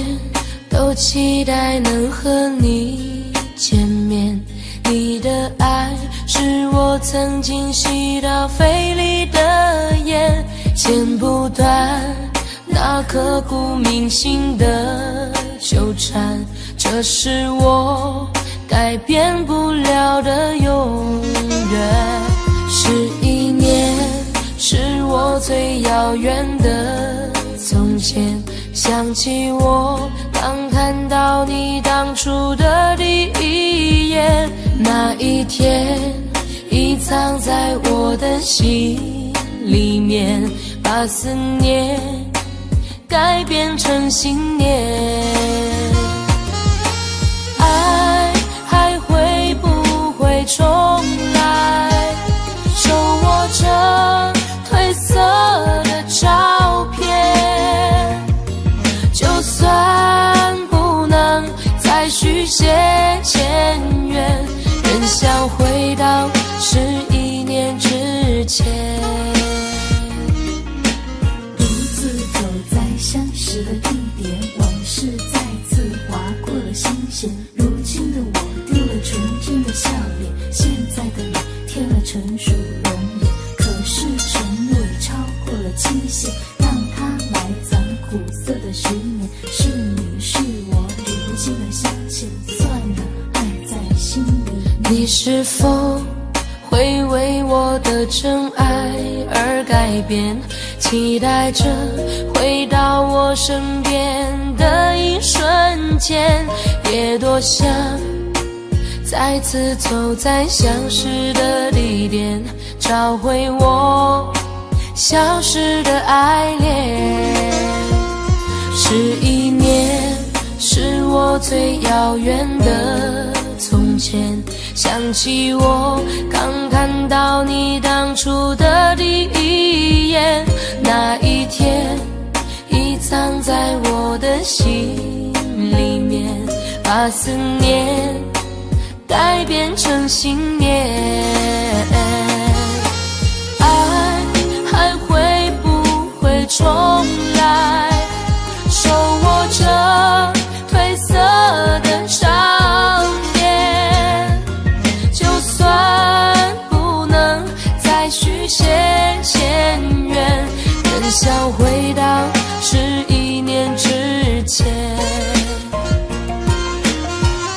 Speaker 3: 都期待能和你见面，你的爱是我曾经吸到肺里的烟，剪不断那刻骨铭心的纠缠，这是我改变不了的永远。11年是我最遥远的从前，想起我刚看到你当初的第一眼，那一天已藏在我的心里面，把思念改变成信念。爱还会不会重来？手握着褪色的照片，就算不能再续写前缘，仍想回到11年之前。
Speaker 4: 独自走在相识的地点，往事再次划过了心弦。如今的我丢了纯真的笑脸，现在的你添了成熟容颜。可是承诺已超过了期限，让它埋藏苦涩的10年。是你是我如今的相欠，算了，爱在心里。
Speaker 3: 你是否会为我的真爱而改变？期待着回到我身边的一瞬间，也多想再次走在相识的地点，找回我消失的爱恋。11年是我最遥远的从前，想起我刚看到你当初的第一眼，那一天已藏在我的心里面，把思念改变成信念。爱还会不会重来？手握着褪色的照片，就算不能再续写前缘，仍想回到11年之前。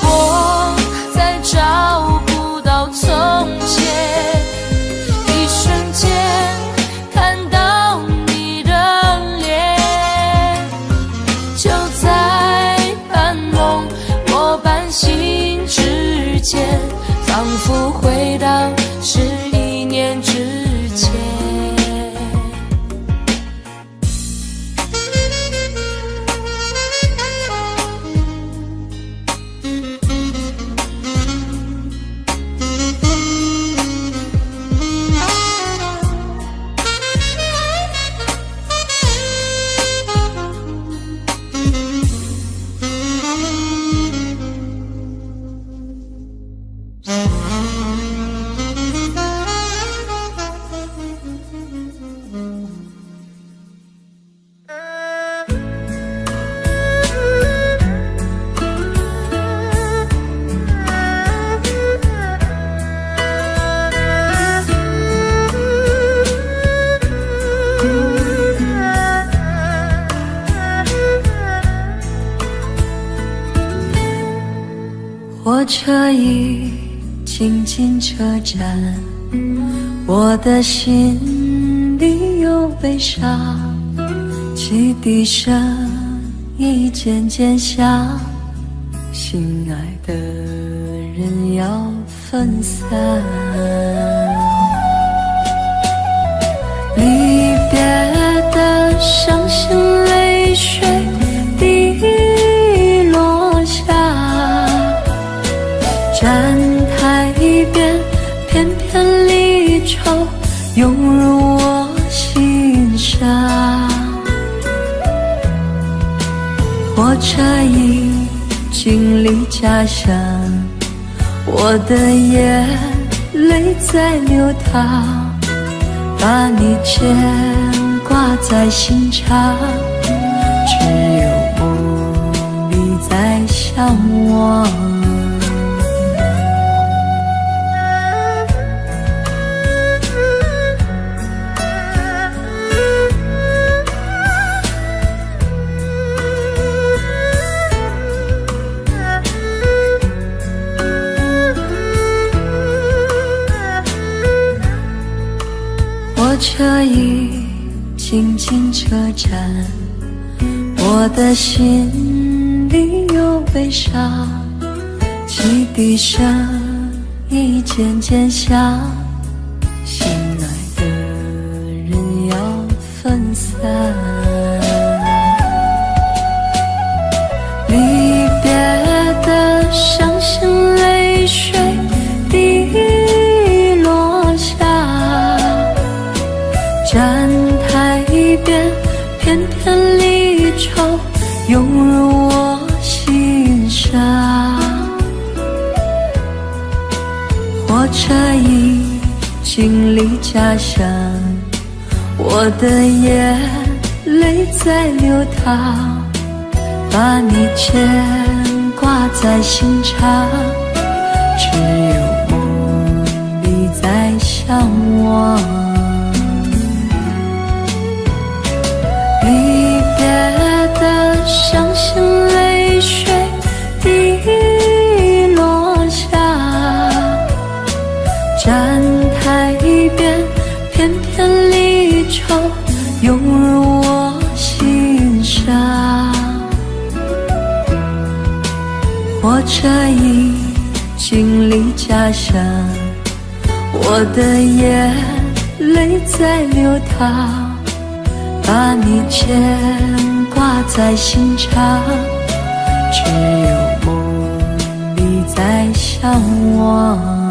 Speaker 3: 我在找不到从前，一瞬间看到你的火车已经进车站，我的心里有悲伤，汽笛声已渐渐响，心爱的人要分散。离别的伤心泪水滴落下，站台边片片离愁涌入我心上。火车已经离家乡，我的眼泪在流淌，把你牵挂在心上，只有梦里在向往。火车已经进车站，我的心里有悲伤，汽笛声已渐渐响，心爱的人要分散。离别的伤心泪水滴落下，站台边片片离愁涌入我心上。火车已经离家乡，我的眼泪在流淌，把你牵挂在心上，只有梦里在向往。离别的伤心泪水滴落下，站台边片片离愁涌入我心上。火车已经离家乡，我的眼泪在流淌，把你牵挂在心上，只有梦里在向往。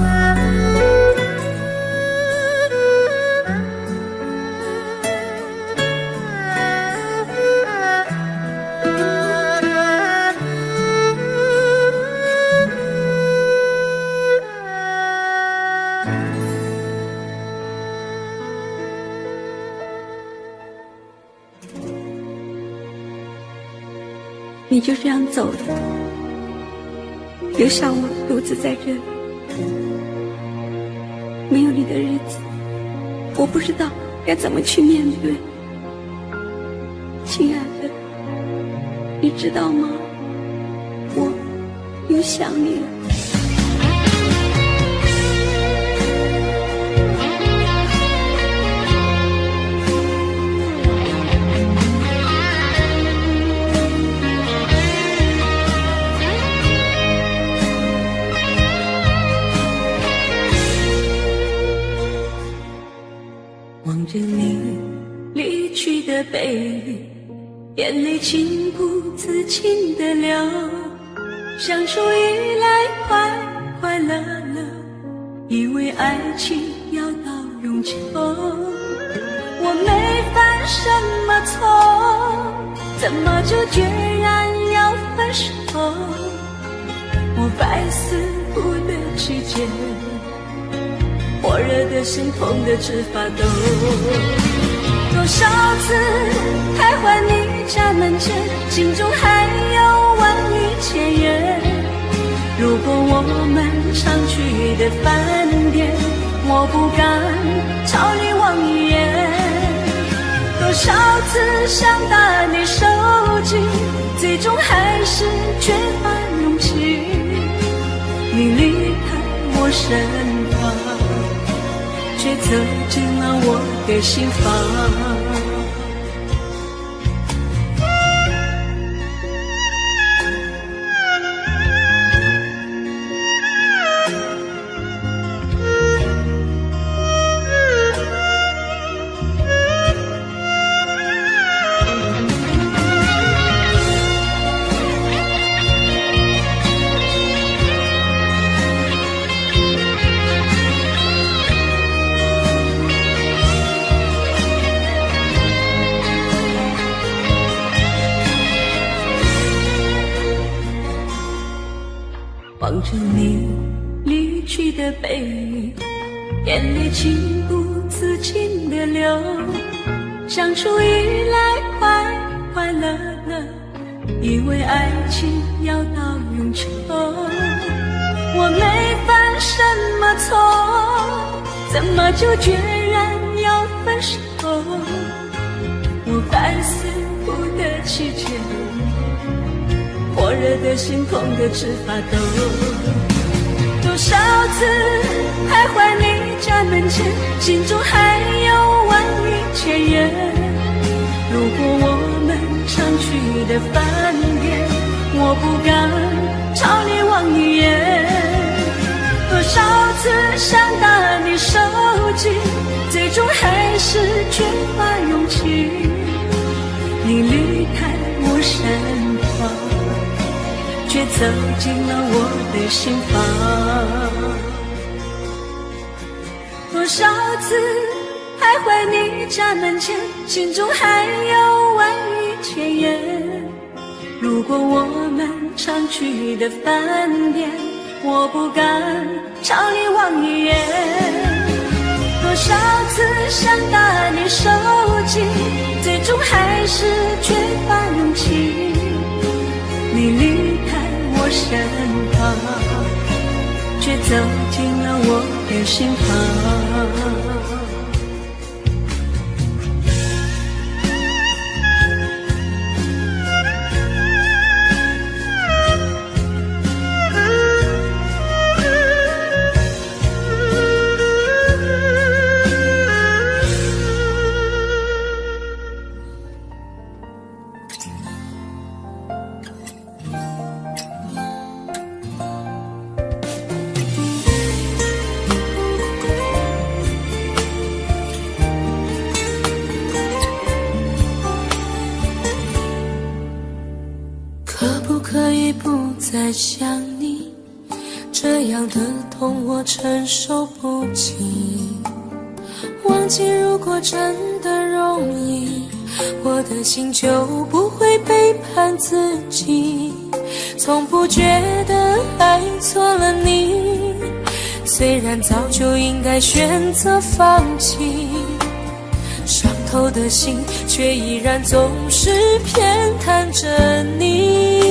Speaker 5: 你就这样走了，留下我独自在这里。没有你的日子，我不知道该怎么去面对。亲爱的，你知道吗？我又想你了。
Speaker 2: 望着你离去的背影，眼泪情不自禁地流，相处以来快快乐乐，以为爱情要到永久，我没犯什么错，怎么就决然要分手？我百思不得其解，火热的心痛得直发抖，多少次徘徊你家门前，心中还有万语千言。如果我们常去的饭店，我不敢朝你望一眼。多少次想把你收紧，最终还是缺乏勇气。的心房。望着你离去的背影，眼泪情不自禁地流。相处以来快快乐乐，以为爱情要到永久。我没犯什么错，怎么就决然要分手？我百思不得其解，火热的心痛得直发抖。多少次徘徊你家门前，心中还有万语千言。路过我们常去的饭店，我不敢朝你望一眼。多少次想打你手机，最终还是缺乏勇气。你离开我身旁，却走进了我的心房。多少次徘徊你家门前，心中还有万语千言。路过我们常去的饭店，我不敢朝你望一眼。多少次想打你手机，最终还是缺乏勇气。你离开我身旁，却走进了我的心房。
Speaker 3: 可以不再想你，这样的痛我承受不起。忘记如果真的容易，我的心就不会背叛自己。从不觉得爱错了你，虽然早就应该选择放弃，伤透的心却依然总是偏袒着你。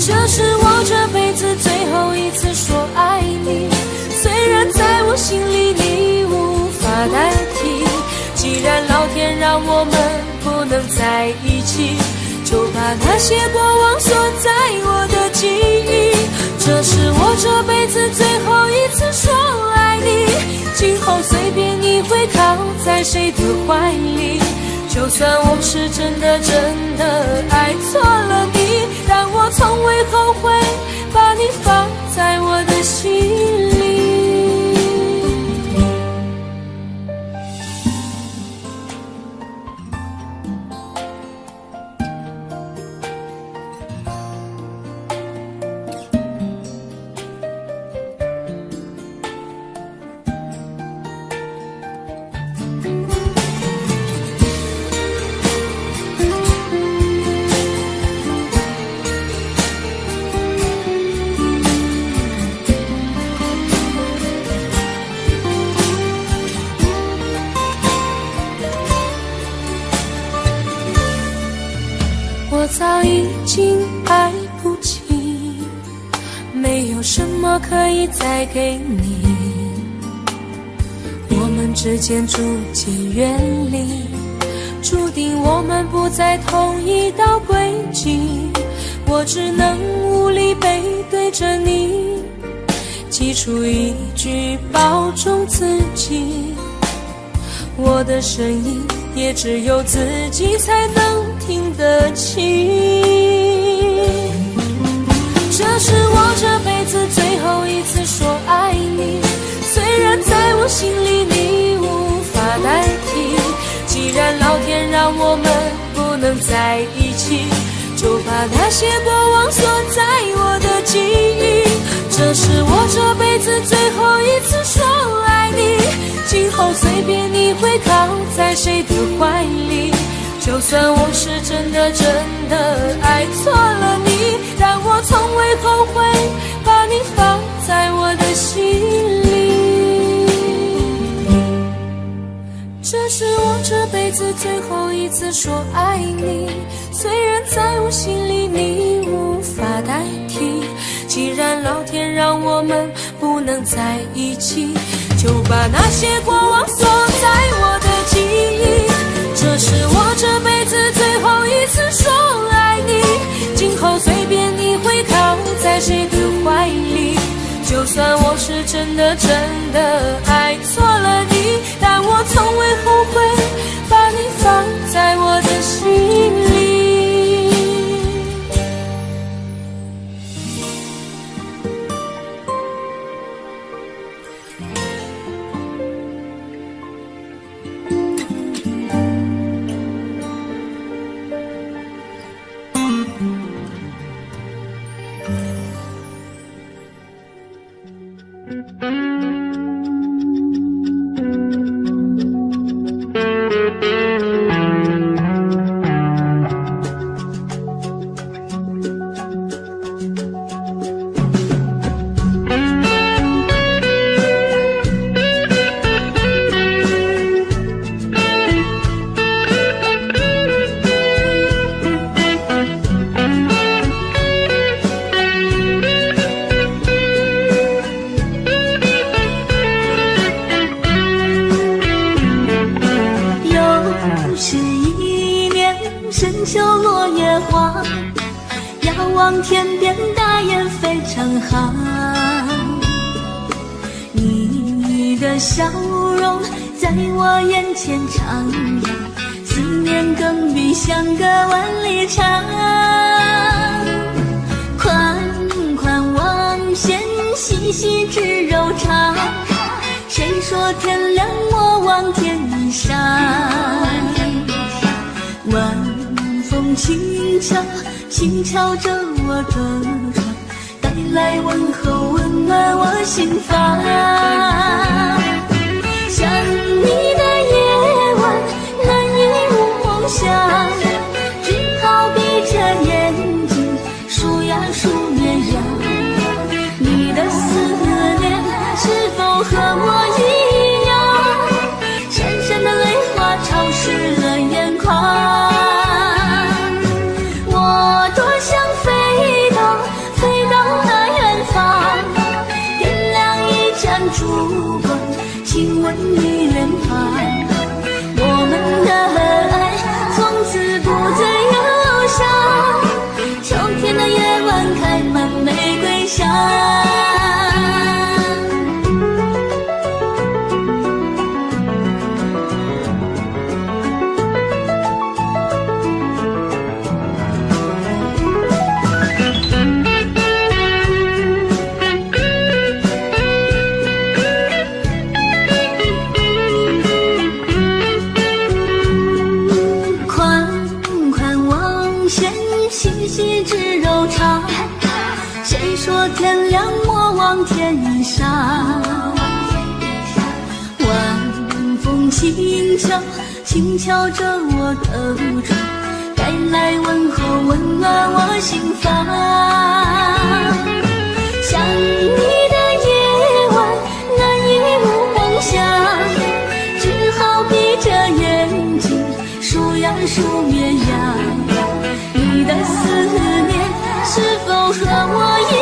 Speaker 3: 这是我这辈子最后一次说爱你，虽然在我心里你无法代替。既然老天让我们不能在一起，就把那些过往锁在我的记忆。这是我这辈子最后一次说爱你，今后随便你会靠在谁的怀里。就算我是真的爱错了你，但我从未后悔把你放在我的心里。我早已经爱不起，没有什么可以再给你。我们之间逐渐远离，注定我们不在同一道轨迹。我只能无力背对着你，寄出一句保重自己。
Speaker 1: 我的声音也只有自己才能听得清。这是我这辈子最后一次说爱你，虽然在我心里你无法代替。既然老天让我们不能在一起，就把那些过往锁在我的记忆。这是我这辈子最后一次说爱你，今后随便你会靠在谁的怀里。就算我是真的爱错了你，但我从未后悔把你放在我的心里。这是我这辈子最后一次说爱你，虽然在我心里你无法代替。既然老天让我们不能在一起，就把那些过往锁在我的记忆。这是我这辈子最后一次说爱你，今后随便你会靠在谁的怀里。就算我是真的爱错了你，但我从未后悔把你放在我的心里。
Speaker 4: 望天边大雁飞成行，你的笑容在我眼前徜徉，思念更比相隔万里长。宽宽望线，细细织柔肠，谁说天亮莫忘天上？晚风轻敲，轻敲着我的窗，带来问候，温暖我心房。想你的夜晚，难以入梦乡，只好闭着眼睛数呀数绵羊。你的思念是否和我一样，闪闪的泪花潮湿了眼眶。烛光亲吻你脸庞，我们的爱从此不再忧伤。秋天的夜晚开满玫瑰香。细细织柔肠，谁说天亮莫忘天上？晚风轻敲，轻敲着我的窗，带来问候，温暖我心房。想你的夜晚，难以入梦乡，只好闭着眼睛数呀数绵羊。你的思念是否和我一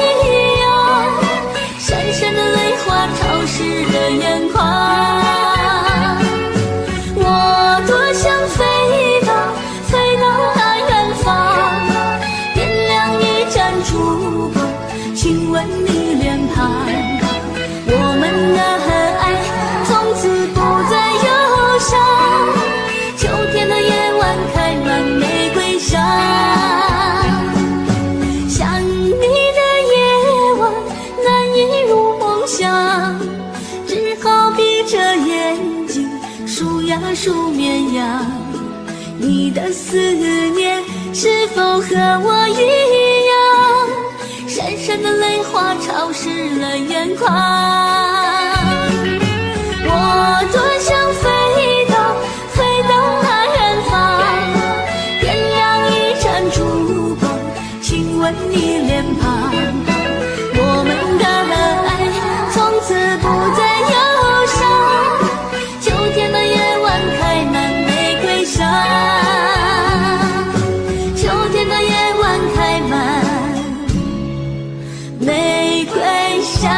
Speaker 4: 样，闪闪的泪花潮湿了眼眶。我多想飞到那远方，点亮一盏烛光，亲吻你脸庞。我们的爱从此不再忧伤。
Speaker 1: 棵树绵羊。你的思念是否和我一样？闪闪的泪花潮湿了眼眶。我多想飞到那远方，点亮一盏烛光，亲吻你脸庞。我们的爱从此不再忧伤，秋天的夜晚开满玫瑰香，秋天的夜晚开满玫瑰香。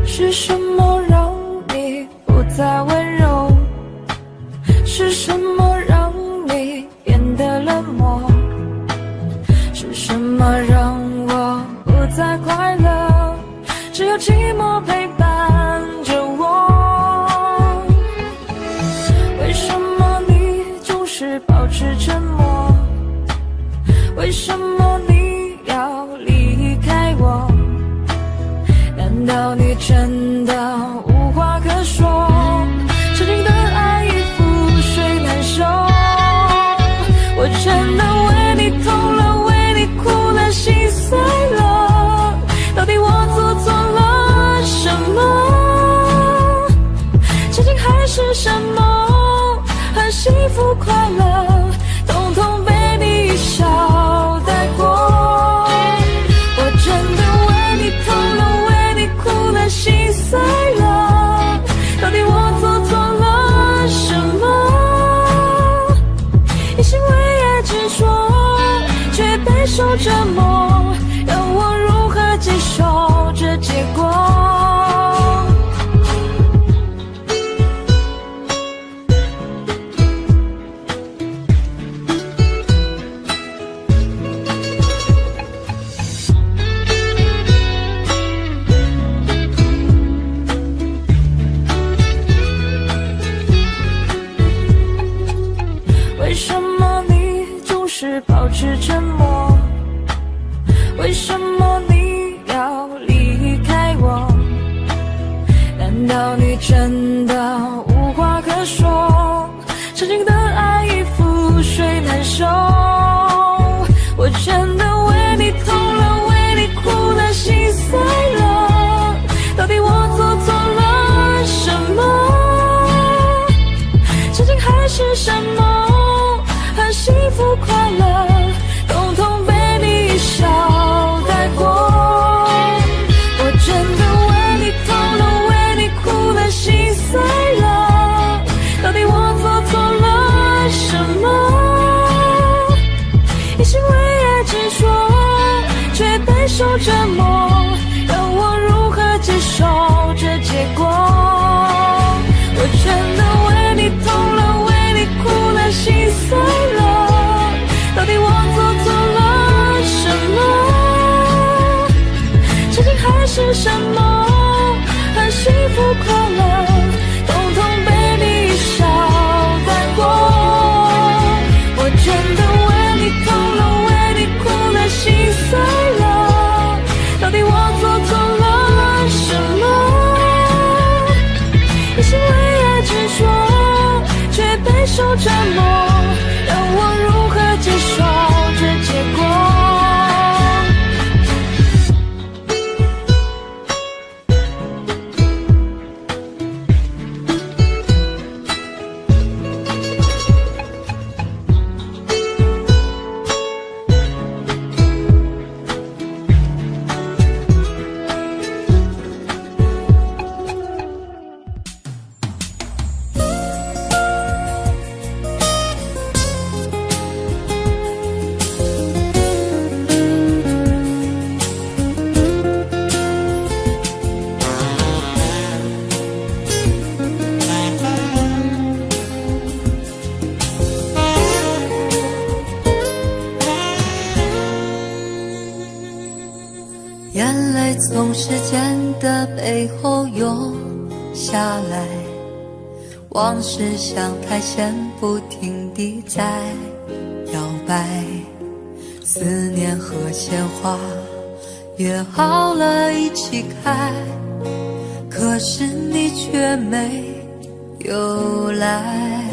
Speaker 3: 是什么让你不再温柔？是什么让你变得冷漠？是什么让我不再快乐？只有寂寞陪伴着我。为什么你总是保持沉默？为什么你要离开我？难道你真的无话可说？深情的爱已覆水难收。我真的为你痛了，为你哭了，心碎了。到底我做错了什么？曾经还是什么？很幸福快乐，统统被你一笑带过。我真的为你痛了，心碎了，到底我做错了什么？一心为爱执着，却备受折磨，让我如何接受这结果？为什么你总是保持沉默？为什么你要离开我？难道你真的无话可说？深情的爱已覆水难收。我真的为你痛了，为你哭了，心碎了。到底我做错了什么？曾经还是什么？很幸福快乐，统统被你一笑带过。我真的为你痛了，为你哭了，心碎了。到底我做错了什么？一心为爱执着，却备受折磨，让我如何接受这结果？我真的为你痛了，为你哭了，心碎了。到底我做错了什么？曾经还是什么？很幸福快乐，统统被你一笑带过。我真的为你痛了，为你哭了，心碎了。到底我做错了什么？一心为爱执着，却备受折磨，让我如何接受这结果？眼泪从时间的背后涌下来，往事像苔藓不停地在摇摆，思念和鲜花约好了一起开，可是你却没有来。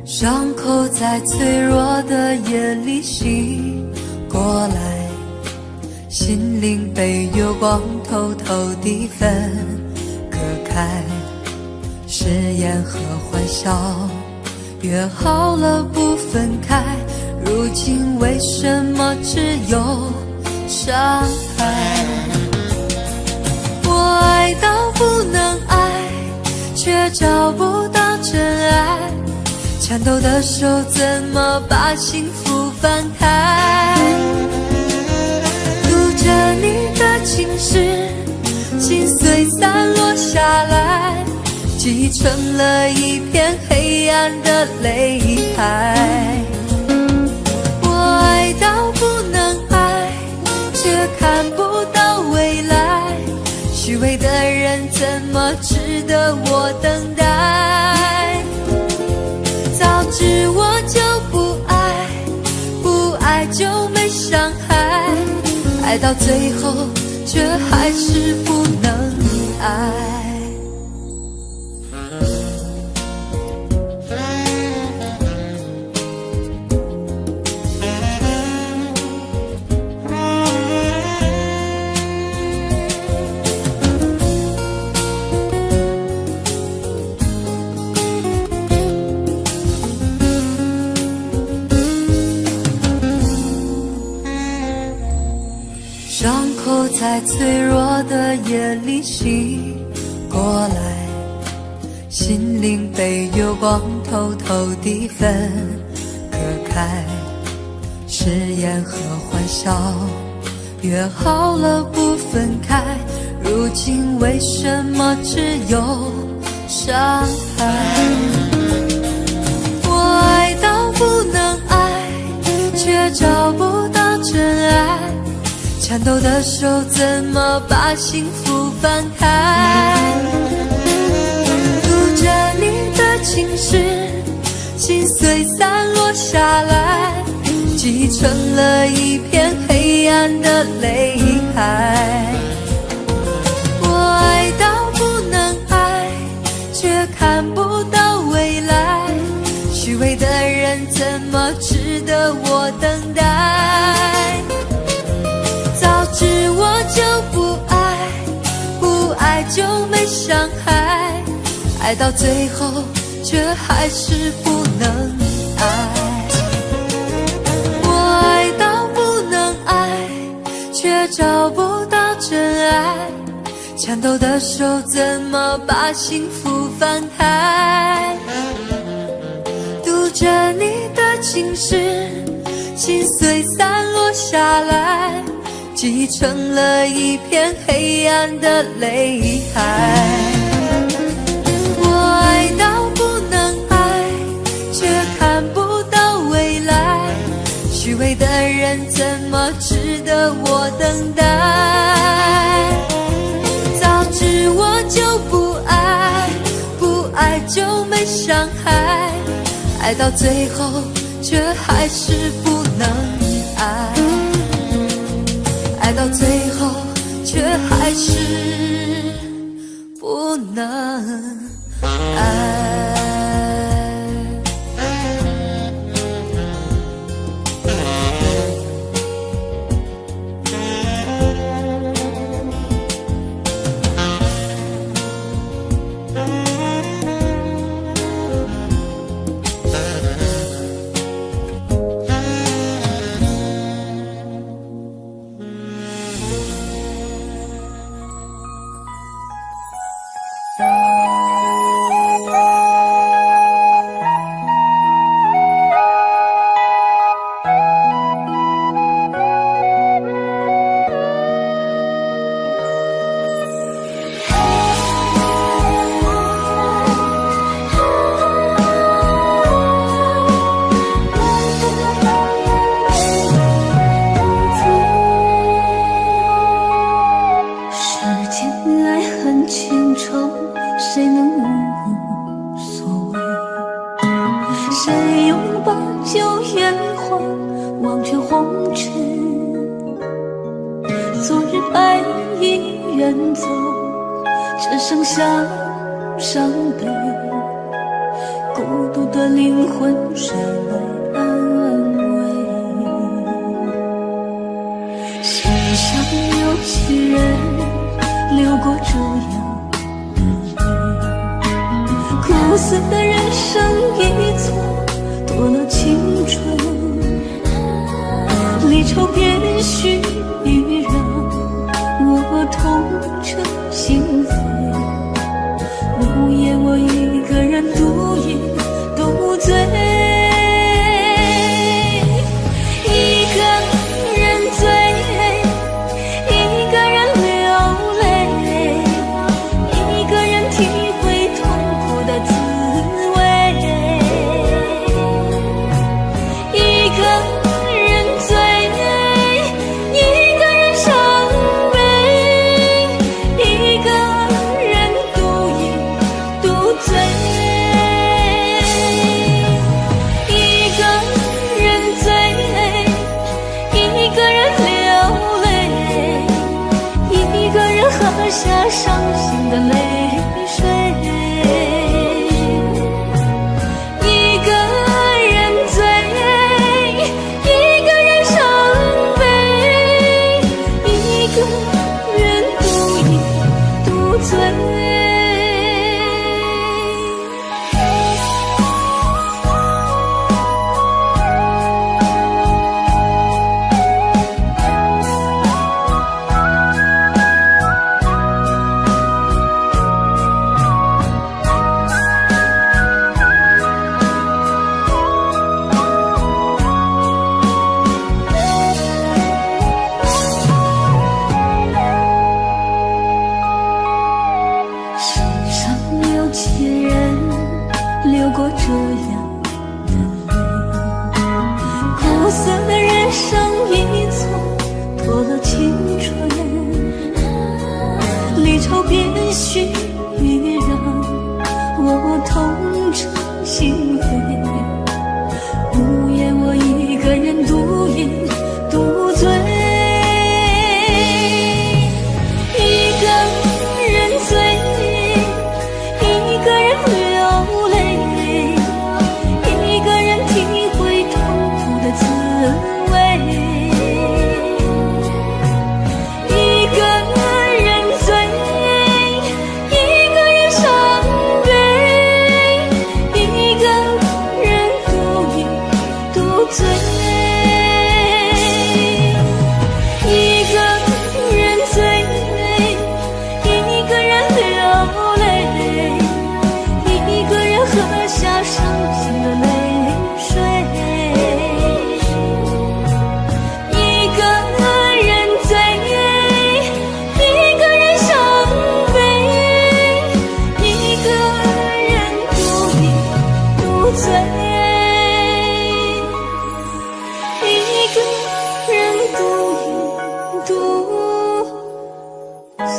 Speaker 3: 伤口在脆弱的夜里醒过来，心灵被月光偷偷地分割开，誓言和欢笑约好了不分开，如今为什么只有伤害？我爱到不能爱，却找不到真爱，颤抖的手怎么把幸福翻开？读着你的情诗，心碎散落下来，积成了一片黑暗的泪海。我爱到不能爱，却看不到未来，虚伪的人怎么值得我等待？早知我就不爱，不爱就没伤害，爱到最后却还是不能爱。伤口在脆弱的夜里醒过来，心灵被月光偷偷地分割开，誓言和欢笑约好了不分开，如今为什么只有伤害？我爱到不能爱，却找不到真爱，颤抖的手怎么把幸福翻开？读着你的情诗，心碎散落下来，积成了一片黑暗的泪海。我爱到不能爱，却看不到未来，虚伪的人怎么值得我等待？早知我就不爱，不爱就没伤害，爱到最后却还是不能爱。我爱到不能爱，却找不到真爱，颤抖的手怎么把幸福翻开？读着你的情诗，心碎散落下来，积成了一片黑暗的泪海。我爱到不能爱，却看不到未来，虚伪的人怎么值得我等待？早知我就不爱，不爱就没伤害，爱到最后却还是不能爱，爱到最后却还是不能爱。
Speaker 1: 远走，只剩下伤悲。孤独的灵魂，谁来安慰？世上有几人流过这样的泪？苦涩的人生一错，多了青春。离愁别须让我痛彻心扉，无言我一个人独饮独醉，一个人醉，一个人流泪，一个人体会痛苦的滋味，一个人醉，一个人伤悲，一个人独饮独醉，一个人醉，一个人流泪，一个人喝下伤心的泪水，一个人醉，一个人伤悲，一个人独饮独醉。世上有几人流过这样的泪？苦涩的人生一错，多了青春。离愁别须让我痛彻心扉，无言我一个人独饮独醉，一个人醉，一个人流泪，一个人体会痛苦的滋味，一个人醉，一个人伤悲，一个人独饮独醉，一个人醉，一个人流泪，一个人喝下伤心的泪水，一个人醉，一个人伤悲，一个人独饮独醉，一个人独饮独醉。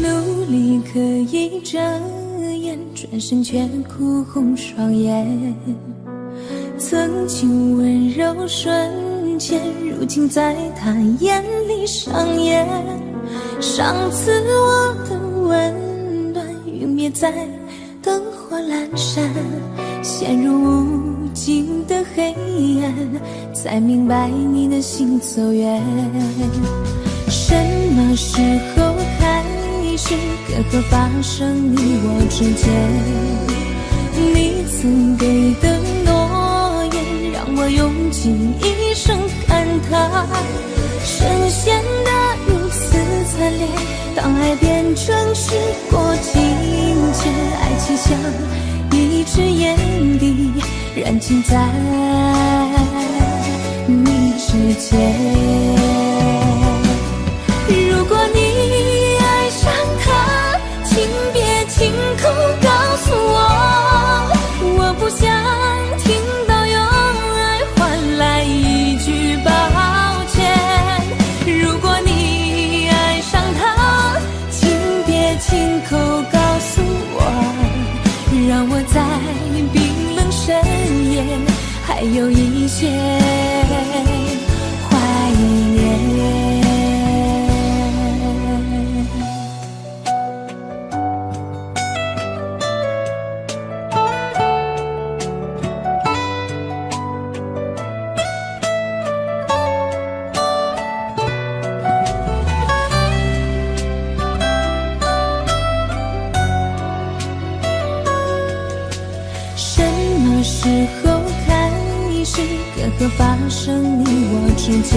Speaker 1: 努力可以遮掩，转身却哭红双眼。曾经温柔瞬间，如今在他眼里上演。上次我的温暖陨灭在灯火阑珊，陷入无尽的黑暗，才明白你的心走远。什么时候开始隔阂发生你我之间？你曾给的诺言让我用尽一生感叹，深陷得如此惨烈，当爱变成时过境迁，爱情像一支眼滴，
Speaker 3: 燃尽在你指尖。如果你爱上他，请别亲口告诉我，我不想听到用爱换来一句抱歉。如果你爱上他，请别亲口告诉我，让我在冰冷深夜还有一些怀念。什么时候开始隔阂发生你我之间？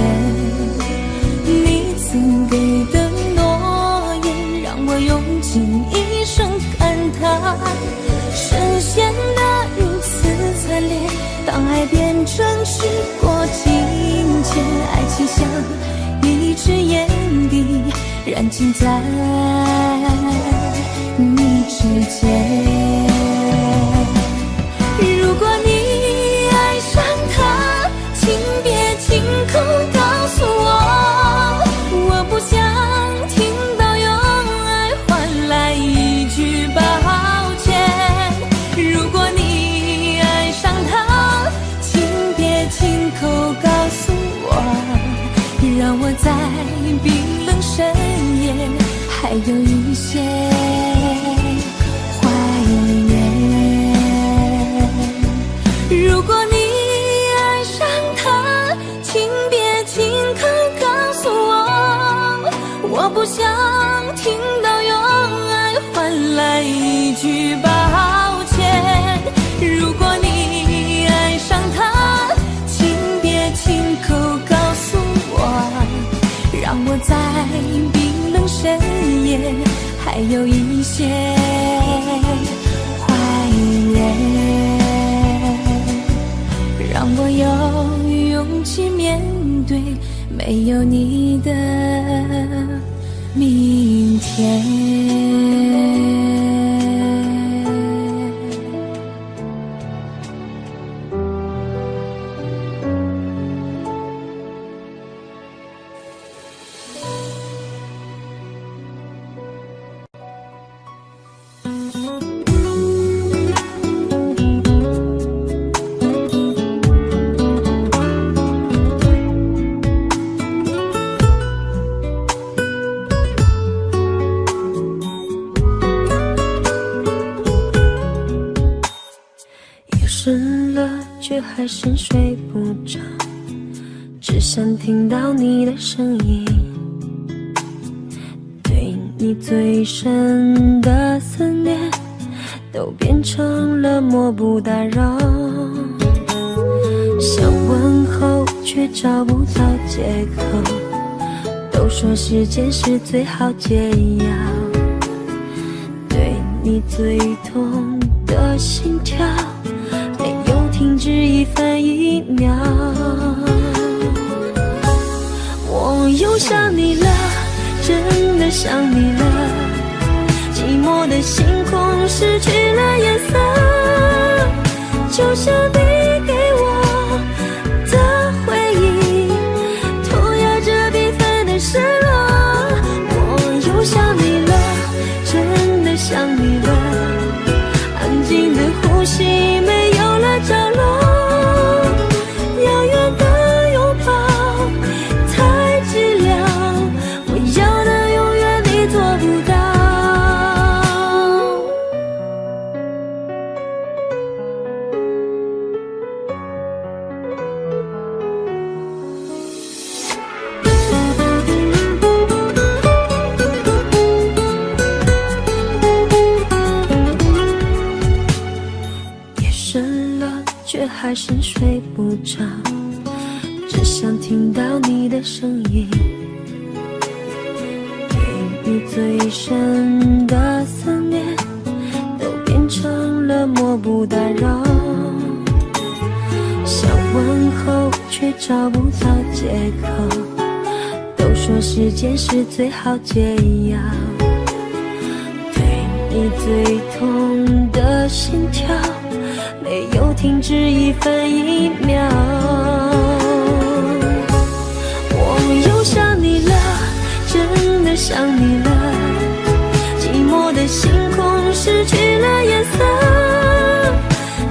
Speaker 3: 你曾给的诺言让我用尽一生感叹，深陷得如此惨烈，当爱变成时过境迁，爱情像一支烟蒂燃尽在你指尖。如果你爱上他，请别亲口告诉我，我不想听到用爱换来一句抱歉。如果你爱上他，请别亲口告诉我，让我在冰冷深夜还有一些怀念。如果你爱上他，请别亲口告诉我，我不想听到用爱换来一句抱歉。如果你爱上他，请别亲口告诉我，让我在冰冷深夜还有一些怀念。让我有勇气面对没有你的明天。
Speaker 6: 深了却还是睡不着，只想听到你的声音，对你最深的思念都变成了漠不打扰，想问候却找不到借口，都说时间是最好解药，对你最痛的心跳停止一分一秒，我又想你了，真的想你了，寂寞的星空失去了颜色，就像你给我的回忆，涂鸦着缤纷的失落。我又想你了，真的想你了，安静的呼吸没有了角落，遥远的拥抱太寂寥，我要的永远你做不到。夜深了却还是睡不着，只想听到你的声音，对你最深的思念都变成了漠不打扰，却找不到借口。都说时间是最好解药，对你最痛的心跳没有停止一分一秒。我又想你了，真的想你了，寂寞的星空失去了颜色，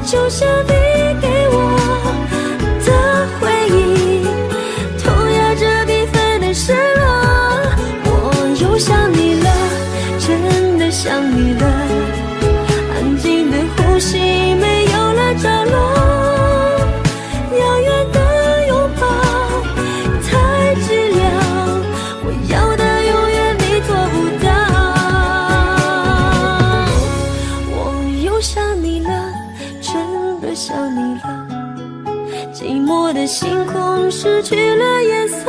Speaker 6: 就像你给我的回忆，涂鸦着缤纷的失落。我又想你了，真的想你了，安静的呼吸没有了着落，遥远的拥抱太寂寥，我要的永远你做不到。我又想你了，真的想你了，寂寞的星空失去了颜色，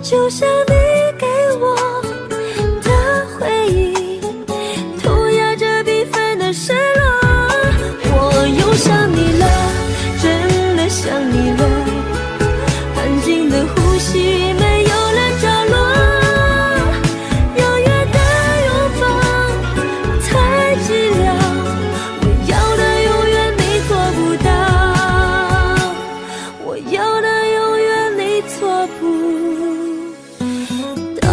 Speaker 6: 就像你给我的回忆，涂鸦着缤纷的失落。我又想你了，真的想你了，安静的呼吸没有了着落，遥远的拥抱太寂寥，我要的永远你做不到，我要的永远你做不到。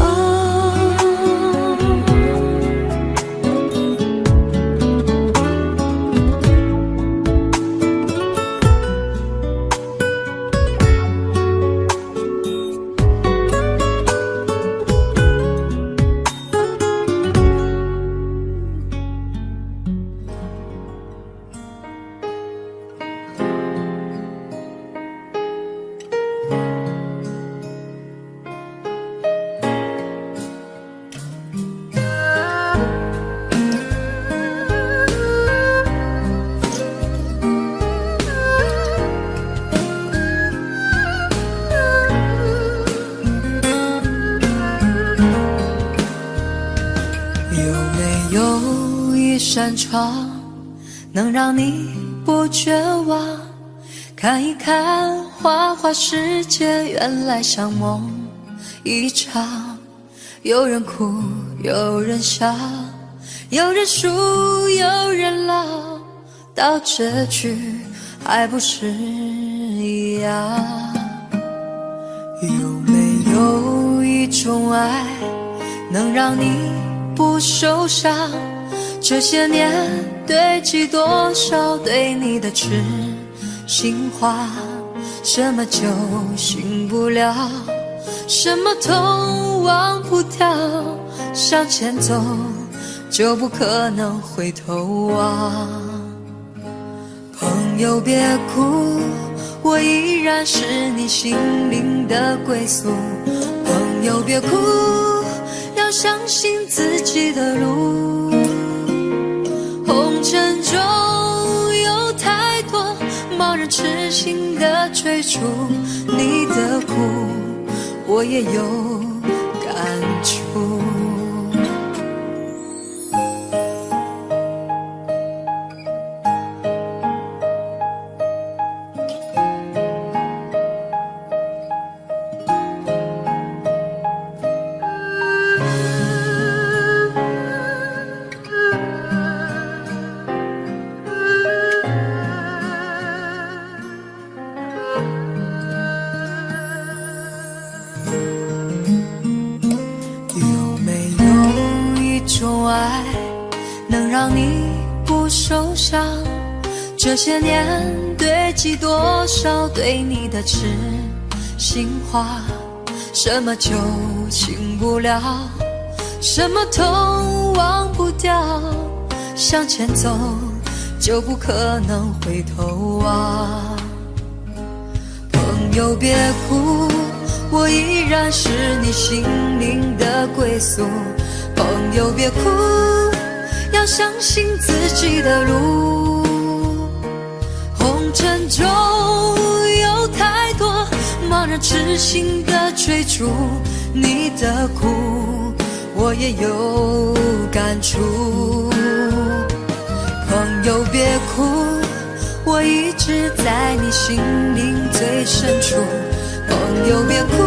Speaker 2: 有没有一扇窗，能让你不绝望？看一看花花世界，原来像梦一场。有人哭，有人笑，有人输，有人老，到结局还不是一样？有没有一种爱，能让你不受伤？这些年堆积多少对你的痴心话，什么酒醒不了，什么痛忘不掉，向前走就不可能回头望。朋友别哭，我依然是你心灵的归宿。朋友别哭，要相信自己的路。红尘中有太多盲人痴心的追逐，你的苦我也有感触。让你不受伤，这些年堆积多少对你的痴心话，什么酒醒不了，什么痛忘不掉，向前走就不可能回头望。朋友别哭，我依然是你心灵的归宿。朋友别哭，要相信自己的路。红尘中有太多盲人痴心的追逐，你的苦我也有感触。朋友别哭，我一直
Speaker 3: 是在你心灵最深处。朋友别哭，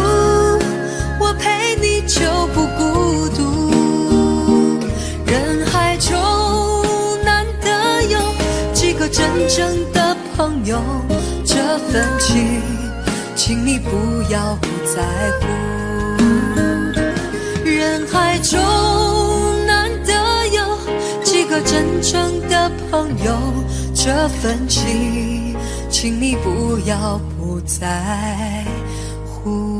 Speaker 3: 我陪你就不孤独。人海中难得有几个真正的朋友，这份情，请你不要不在乎。人海中难得有几个真正的朋友，这份情，请你不要不在乎。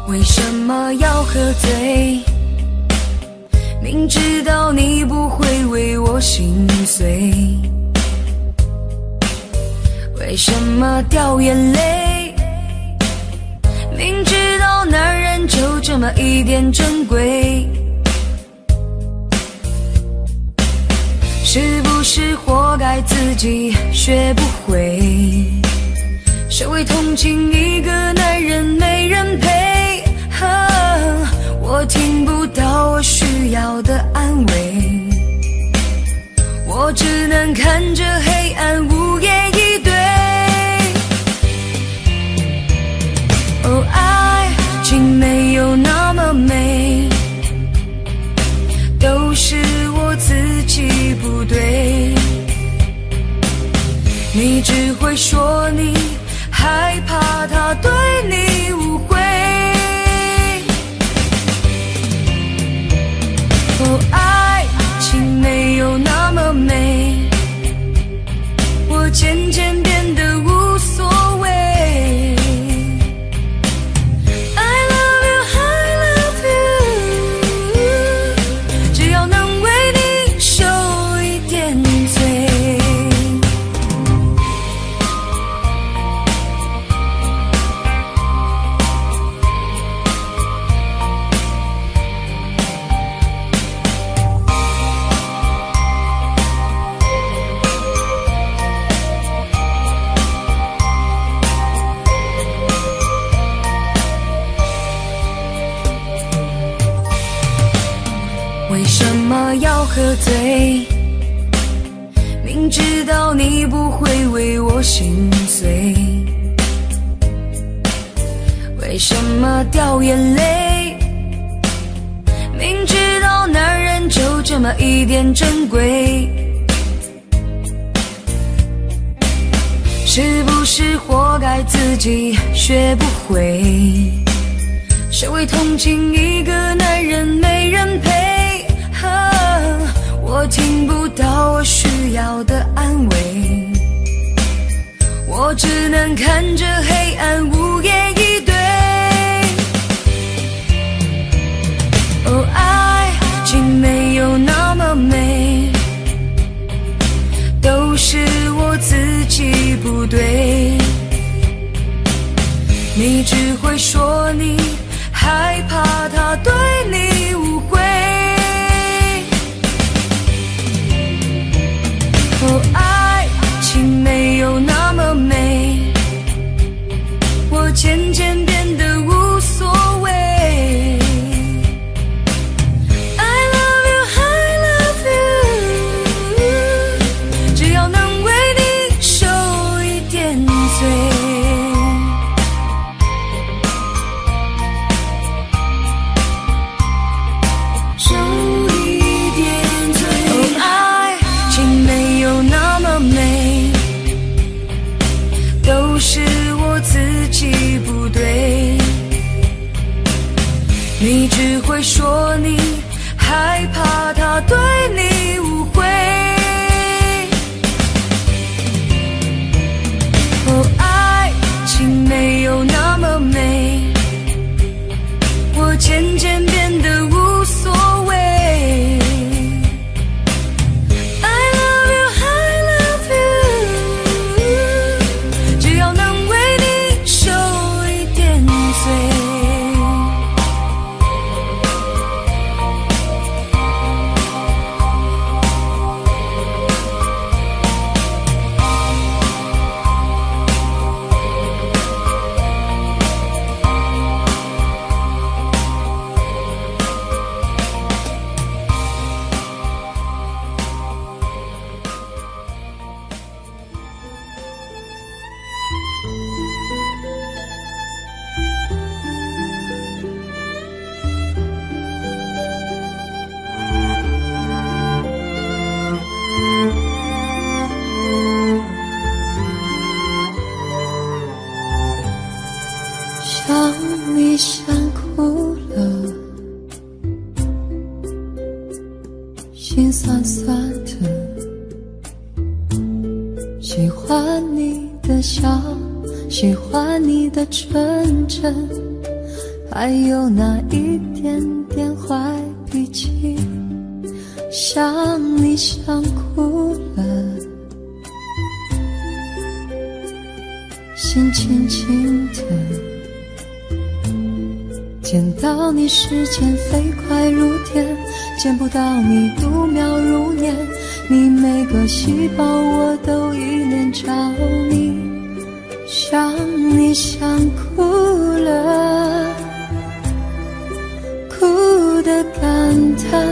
Speaker 6: 为什么要喝醉？明知道你不会为我心碎，为什么掉眼泪？明知道男人就这么一点珍贵，是不是活该自己学不会？谁会同情一个男人没人陪？我听不到我需要的安慰，我只能看着黑暗无言以对。哦，爱情没有那么美，都是我自己不对。你只会说你害怕他对你误会。哦，爱情没有那么美，我渐渐变得无所谓。I love you, I love you， 只要能为你受一点罪。为什么要喝醉？明知道你不会为我心碎，为什么掉眼泪？明知道男人就这么一点珍贵，是不是活该自己学不会？谁会同情一个男人没人陪？我听不到我需要的安慰，我只能看着黑暗无言以对。哦，爱情没有那么美，都是我自己不对。你只会说你害怕他对你误会。哦，爱情没有那么美，我渐渐变得无所谓。I love you, I love you， 只要能为你受一点罪。
Speaker 3: 喜欢你的笑，喜欢你的纯真，还有那一点点坏脾气，想你想哭了，心轻轻的。见到你时间飞快如电，见不到你度秒如年，你每个细胞我都依恋着迷，想你想哭了，哭的感叹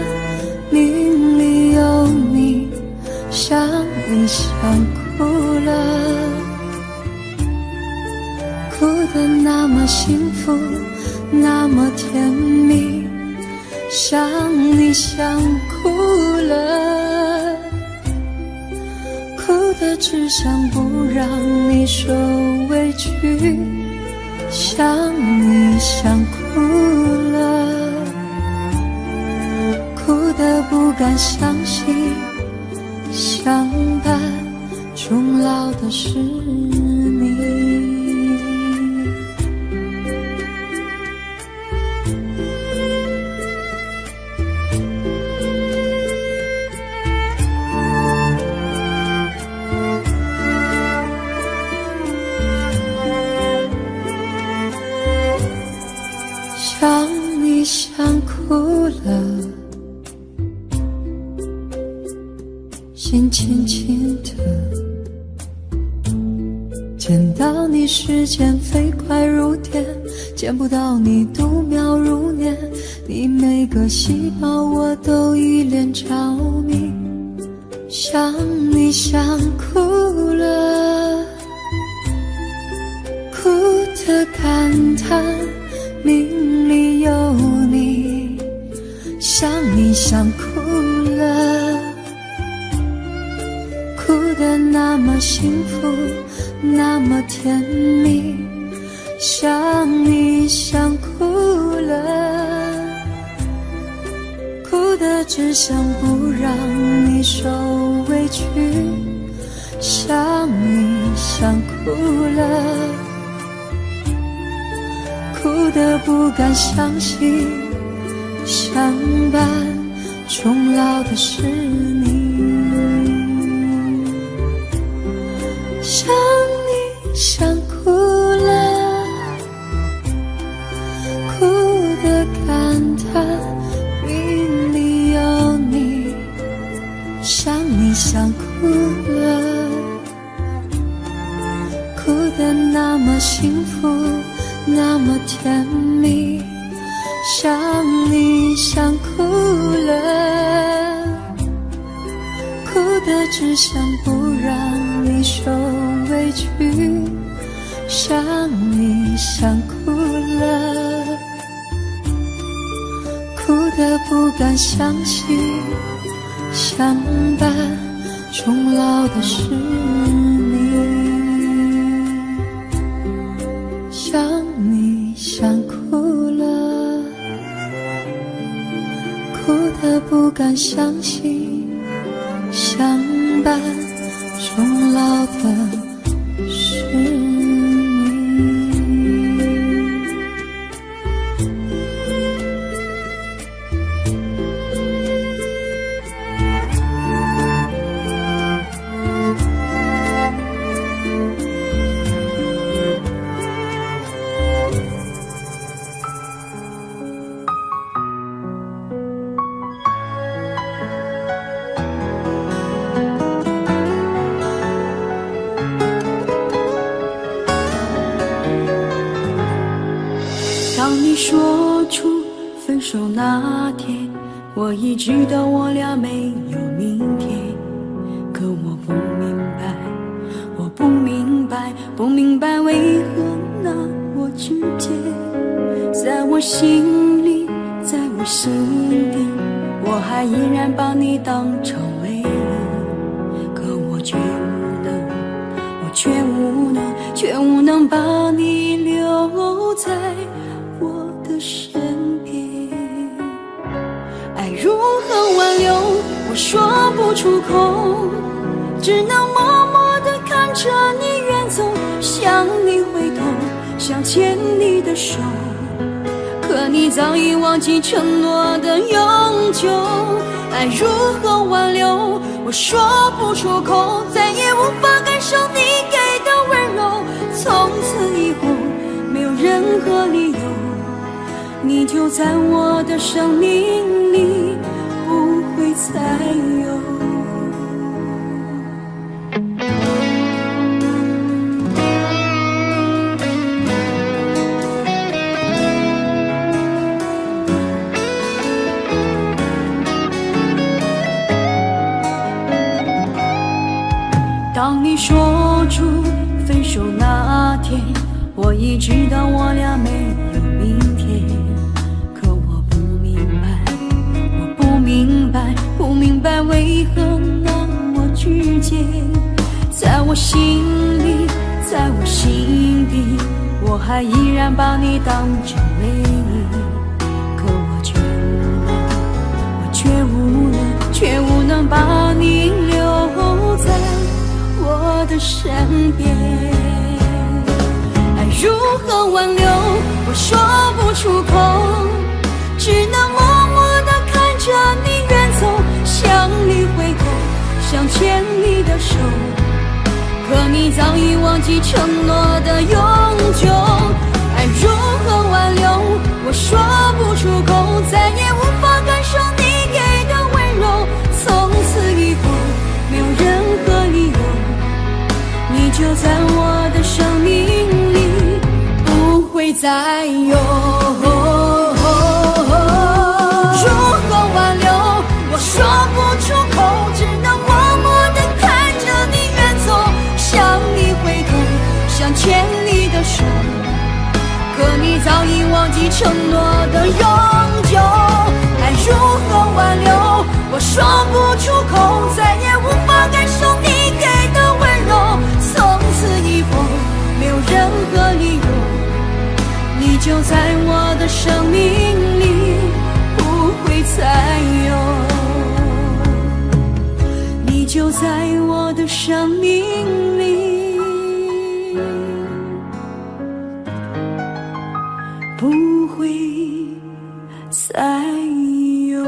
Speaker 3: 命里有你，想你想哭了，哭得那么幸福那么甜蜜，想你想哭了，哭得只想不让你受委屈，想你想哭了，哭得不敢相信，相伴终老的是你。想你想哭了，心轻轻的，见到你时间飞快如电，见不到你度秒如年，你每个细胞我都依恋着迷，想你想哭了，哭的感叹命里有你，想你想哭了，哭得那么幸福那么甜蜜，想你想哭了，哭得只想不让你受委屈，想你想哭了，哭得不敢相信，相伴终老的是你，想你想哭了，哭得感叹命里有你，想你想哭了，哭得那么幸福那么甜蜜，想你想哭了，哭得只想不让你受委屈，想你想哭了，哭得不敢相信，相伴终老的是你，想你想哭了，哭得不敢相信，相伴终老的是你。
Speaker 2: 当你说出分手那天，我已知道我俩没有明天。可我不明白，我不明白，不明白为何那我之间，在我心里，在我心底，我还依然把你当成为人。可我却无能，我却无能，却无能把你留在我的身边。爱如何挽留，我说不出口，只能默默地
Speaker 5: 想牵你的手，可你早已忘记承诺的永久。爱如何挽留？我说不出口，再也无法感受你给的温柔。从此以后，没有任何理由，你就在我的生命里，不会再有。当你说出分手那天，我已知道我俩没有明天。可我不明白，我不明白，不明白为何那么直接。在我心里，在我心底，我还依然把你当成唯一。可我却无能把你留在我的身边。爱如何挽留？我说不出口，只能默默地看着你远走，向你回头，想牵你的手，可你早已忘记承诺的永久。爱如何挽留？我说不出口，再也无法感受你给的温柔。从此以后，没有任何理由，你就在我的生命里，不会再有。如何挽留？我说不出口，只能默默地看着你远走，向你回头，想牵你的手，可你早已忘记承诺的永久。爱如何挽留？我说不出口，再也无法感受你给的温柔。从此以后，没有任何理由，你就在我的生命里，不会再有。你就在我的生命里，不会再有。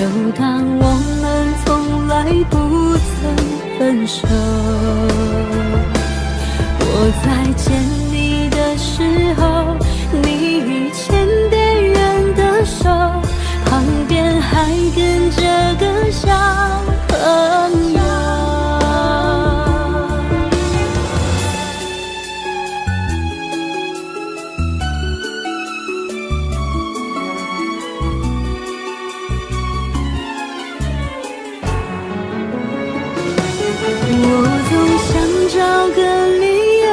Speaker 6: 就当我们从来不曾分手。手。我在见你的时候，你已牵别人的手，旁边还跟着个小朋友。我总想找个理由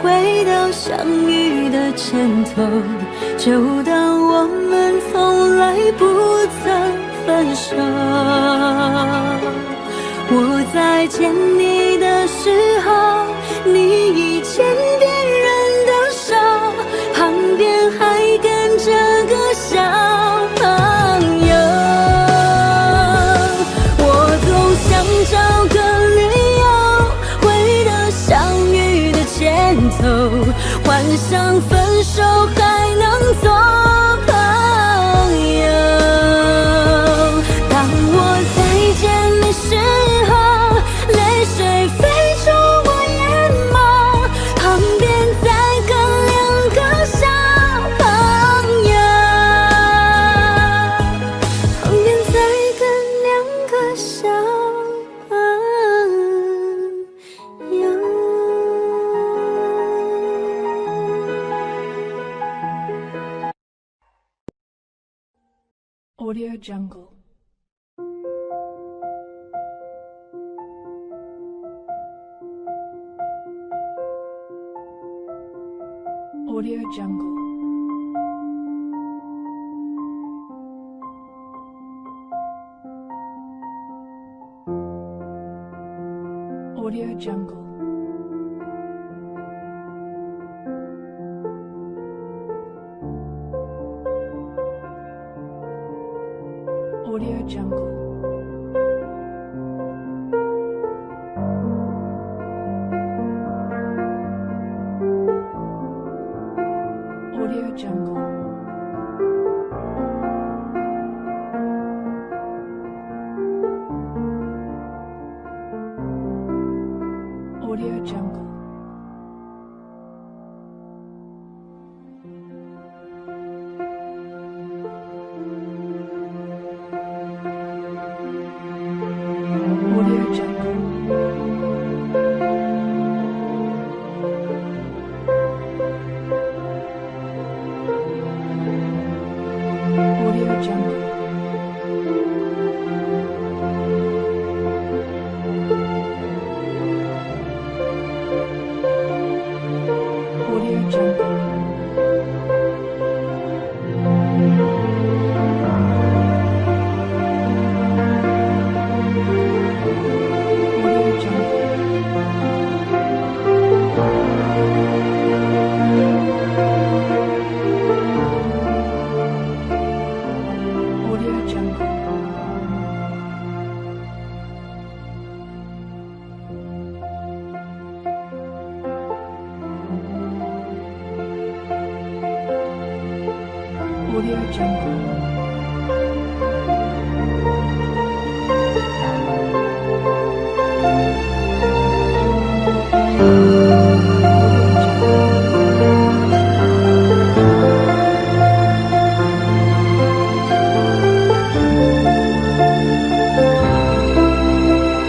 Speaker 6: 回到相遇的前头，就当我们从来不曾分手。我在见你的时候，你已牵别人的手，旁边还跟着个小朋友。我总想找个理由回到相遇的前头，幻想分手还能做朋友。当我再见你时候，泪水飞出我眼眸，旁边再跟两个小朋友，旁边再跟两个小朋友。
Speaker 7: Audio Jungle. Audio Jungle. Audio Jungle. Audio Jungle. Audio Jungle. Audio Jungle. Audio Jungle. Audio Jungle. Audio Jungle. Audio Jungle. Audio Jungle. Audio Jungle.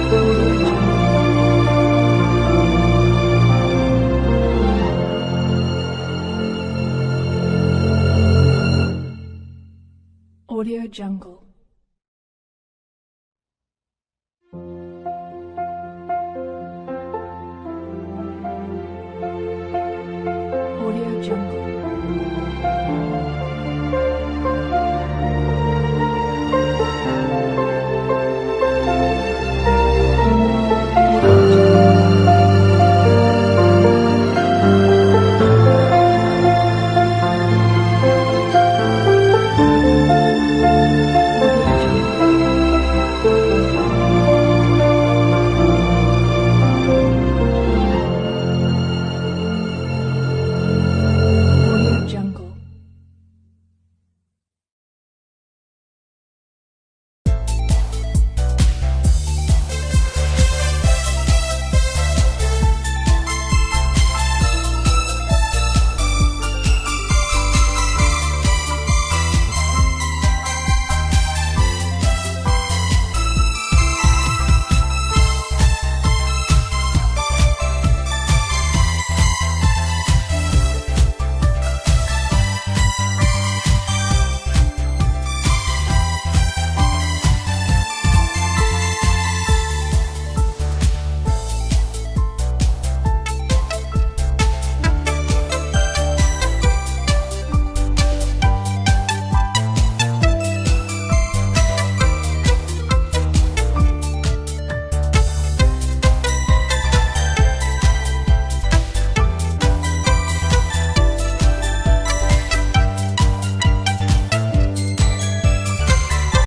Speaker 7: Audio Jungle.